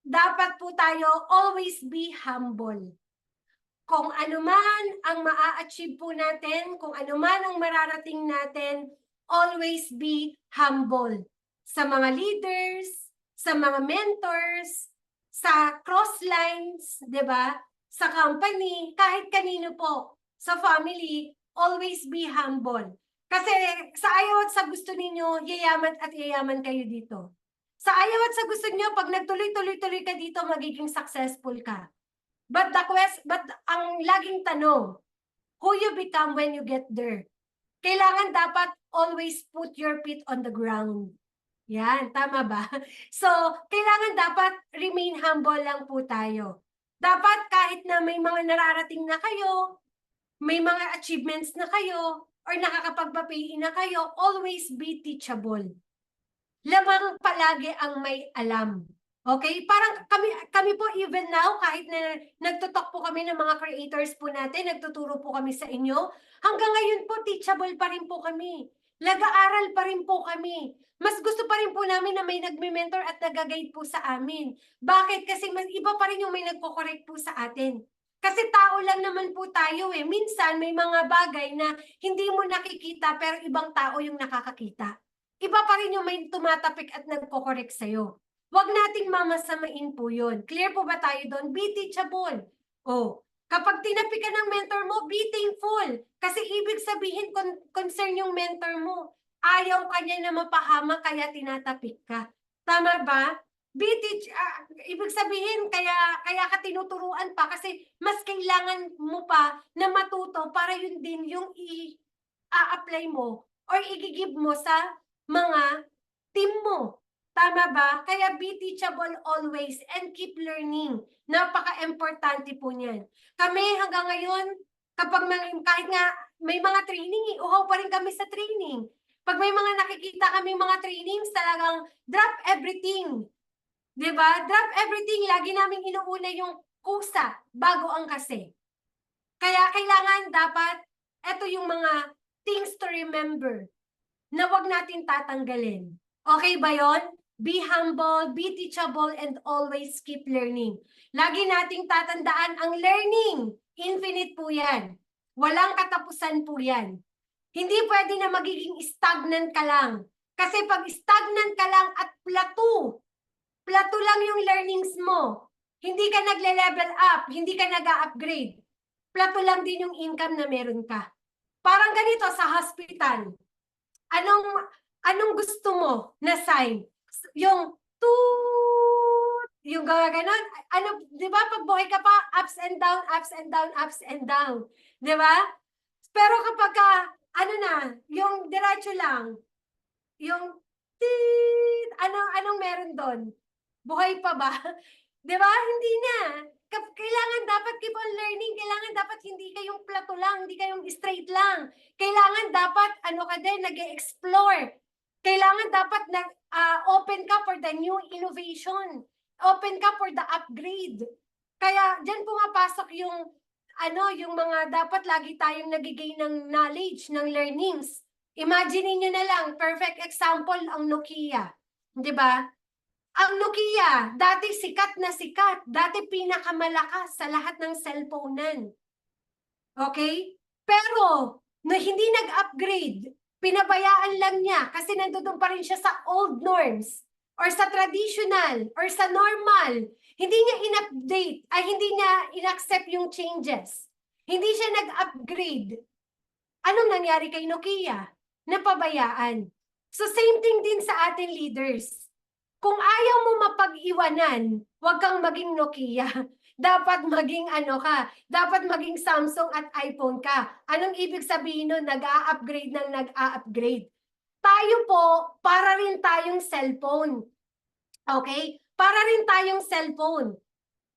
dapat po tayo always be humble. kung ano man ang maa-achieve po natin, kung ano man ang mararating natin, always be humble sa mga leaders, sa mga mentors, sa cross lines, 'di ba? Sa company, kahit kanino po, sa family, always be humble. Kasi sa ayaw at sa gusto ninyo, yayaman at yayaman kayo dito. Sa ayaw at sa gusto niyo, pag nagtuloy-tuloy-tuloy ka dito, magiging successful ka. But ang laging tanong, who you become when you get there. Kailangan dapat always put your feet on the ground. Yan, tama ba? So, kailangan dapat remain humble lang po tayo. Dapat kahit na may mga nararating na kayo, may mga achievements na kayo, or nakakapagpapain na kayo, always be teachable. Lamang palagi ang may alam. Okay? Parang kami po even now, kahit na nagtutok po kami ng mga creators po natin, nagtuturo po kami sa inyo, hanggang ngayon po teachable pa rin po kami. Nag-aaral pa rin po kami. Mas gusto pa rin po namin na may nagme-mentor at nag-guide po sa amin. Bakit? Kasi mas iba pa rin yung may nagko-correct po sa atin. Kasi tao lang naman po tayo eh. Minsan may mga bagay na hindi mo nakikita pero ibang tao yung nakakakita. Iba pa rin yung may tumatapik at nagko-correct sa'yo. Huwag nating mamasamain po yun. Clear po ba tayo doon? Be teachable. Oh, kapag tinapik ka ng mentor mo, be thankful. Kasi ibig sabihin, concern yung mentor mo. Ayaw ka niya na mapahama, kaya tinatapik ka. Tama ba? Ibig sabihin, kaya ka tinuturuan pa kasi mas kailangan mo pa na matuto para yun din yung i-apply mo or i-give mo sa mga team mo. Tama ba? Kaya be teachable always and keep learning. Napaka-importante po niyan. Kami hanggang ngayon, kahit nga may mga training, uhaw pa rin kami sa training. Pag may mga nakikita kami mga trainings, talagang drop everything. Diba? Drop everything. Lagi namin inuuna yung kusa bago ang kasi. Kaya kailangan dapat, ito yung mga things to remember na wag natin tatanggalin. Okay ba yon? Be humble, be teachable, and always keep learning. Lagi nating tatandaan ang learning. Infinite po yan. Walang katapusan po yan. Hindi pwede na magiging stagnant ka lang. Kasi pag stagnant ka lang at plateau lang yung learnings mo. Hindi ka nagle-level up, hindi ka nag-upgrade. Plateau lang din yung income na meron ka. Parang ganito sa hospital. Anong gusto mo na sign? Yung toot, yung gano'n. Di ba, pag buhay ka pa, ups and down, ups and down, ups and down. Di ba? Pero kapag yung diretso lang, yung tit, anong meron doon? Buhay pa ba? Di ba? Hindi na. Kailangan dapat keep on learning. Kailangan dapat hindi kayong plato lang, hindi kayong straight lang. Kailangan dapat, ka din, nag-explore. Kailangan dapat open ka for the new innovation. Open ka for the upgrade. Kaya dyan pumapasok yung mga dapat lagi tayong nagigain ng knowledge, ng learnings. Imagine niyo na lang, perfect example, ang Nokia. Di ba? Ang Nokia, dati sikat na sikat. Dati pinakamalakas sa lahat ng cellphone-nan. Okay? Pero, hindi nag-upgrade, pinabayaan lang niya kasi nandoon pa rin siya sa old norms or sa traditional or sa normal. Hindi niya in-update, hindi niya in-accept yung changes. Hindi siya nag-upgrade. Anong nangyari kay Nokia? Napabayaan. So same thing din sa ating leaders. Kung ayaw mo mapag-iwanan, huwag kang maging Nokia. Dapat maging dapat maging Samsung at iPhone ka. Anong ibig sabihin nun? Nag-a-upgrade ng nag-a-upgrade. Tayo po, para rin tayong cellphone. Okay? Para rin tayong cellphone.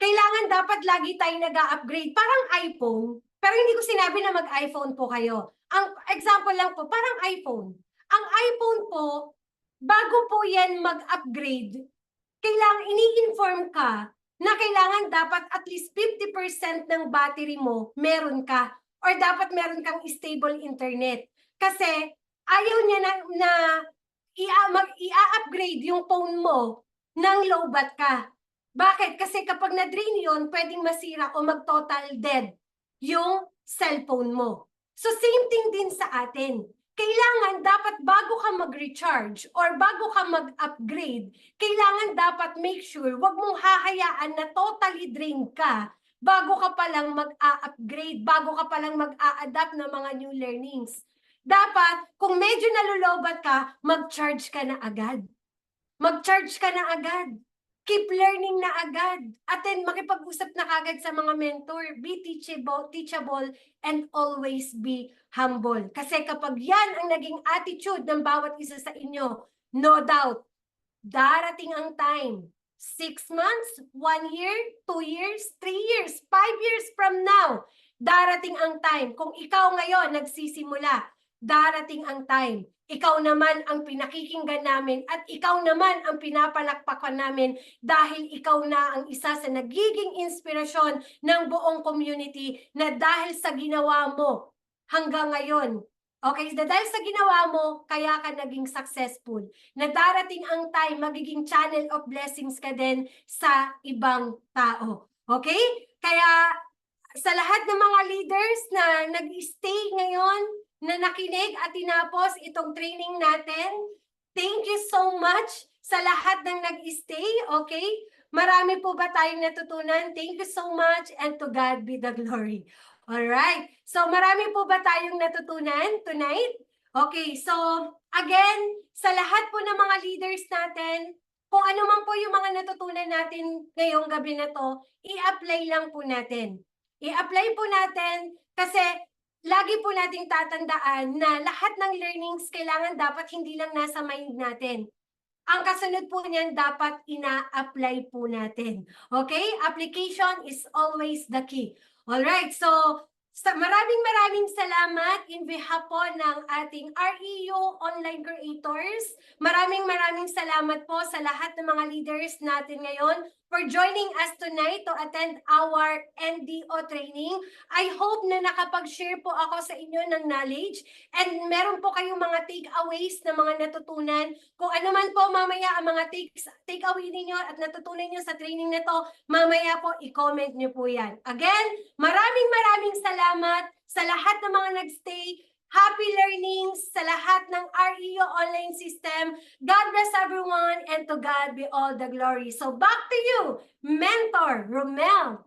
Kailangan dapat lagi tayong nag-a-upgrade. Parang iPhone. Pero hindi ko sinabi na mag-iPhone po kayo. Ang example lang po, parang iPhone. Ang iPhone po, bago po yan mag-upgrade, kailangan ini-inform ka na kailangan dapat at least 50% ng battery mo meron ka or dapat meron kang stable internet. Kasi ayaw niya na i-upgrade yung phone mo nang lowbat ka. Bakit? Kasi kapag na-drain yun, pwedeng masira o mag-total dead yung cellphone mo. So same thing din sa atin. Kailangan dapat bago ka mag-recharge or bago ka mag-upgrade, kailangan dapat make sure wag mong hahayaan na totally drained ka bago ka palang mag-a-upgrade, bago ka palang mag-a-adapt ng mga new learnings. Dapat, kung medyo nalulobat ka, mag-charge ka na agad. Mag-charge ka na agad. Keep learning na agad. At then, makipag-usap na agad sa mga mentor. Be teachable, and always be humble. Kasi kapag yan ang naging attitude ng bawat isa sa inyo, no doubt, darating ang time. 6 months, 1 year, 2 years, 3 years, 5 years from now, darating ang time. Kung ikaw ngayon nagsisimula, darating ang time. Ikaw naman ang pinakikinggan namin at ikaw naman ang pinapalakpakan namin dahil ikaw na ang isa sa nagiging inspirasyon ng buong community na dahil sa ginawa mo hanggang ngayon. Okay, dahil sa ginawa mo, kaya ka naging successful. Na darating ang time, magiging channel of blessings ka din sa ibang tao. Okay? Kaya sa lahat ng mga leaders na nag-stay ngayon, na nakinig at tinapos itong training natin, thank you so much sa lahat ng nag-stay. Okay? Marami po ba tayong natutunan? Thank you so much and to God be the glory. Alright. So, marami po ba tayong natutunan tonight? Okay. So, again, sa lahat po ng mga leaders natin, kung ano man po yung mga natutunan natin ngayong gabi na to, i-apply lang po natin. I-apply po natin kasi lagi po nating tatandaan na lahat ng learnings kailangan dapat hindi lang nasa mind natin. Ang kasunod po niyan, dapat ina-apply po natin. Okay? Application is always the key. Alright, so maraming salamat in behalf po ng ating REU online creators. Maraming salamat po sa lahat ng mga leaders natin ngayon for joining us tonight to attend our NDO training. I hope na nakapag-share po ako sa inyo ng knowledge and meron po kayong mga takeaways na mga natutunan. Kung ano man po mamaya ang mga takeaway ninyo at natutunan nyo sa training na to, mamaya po i-comment nyo po yan. Again, maraming salamat sa lahat ng mga nagstay. Happy learnings sa lahat ng REU online system. God bless everyone and to God be all the glory. So back to you, Mentor Romel.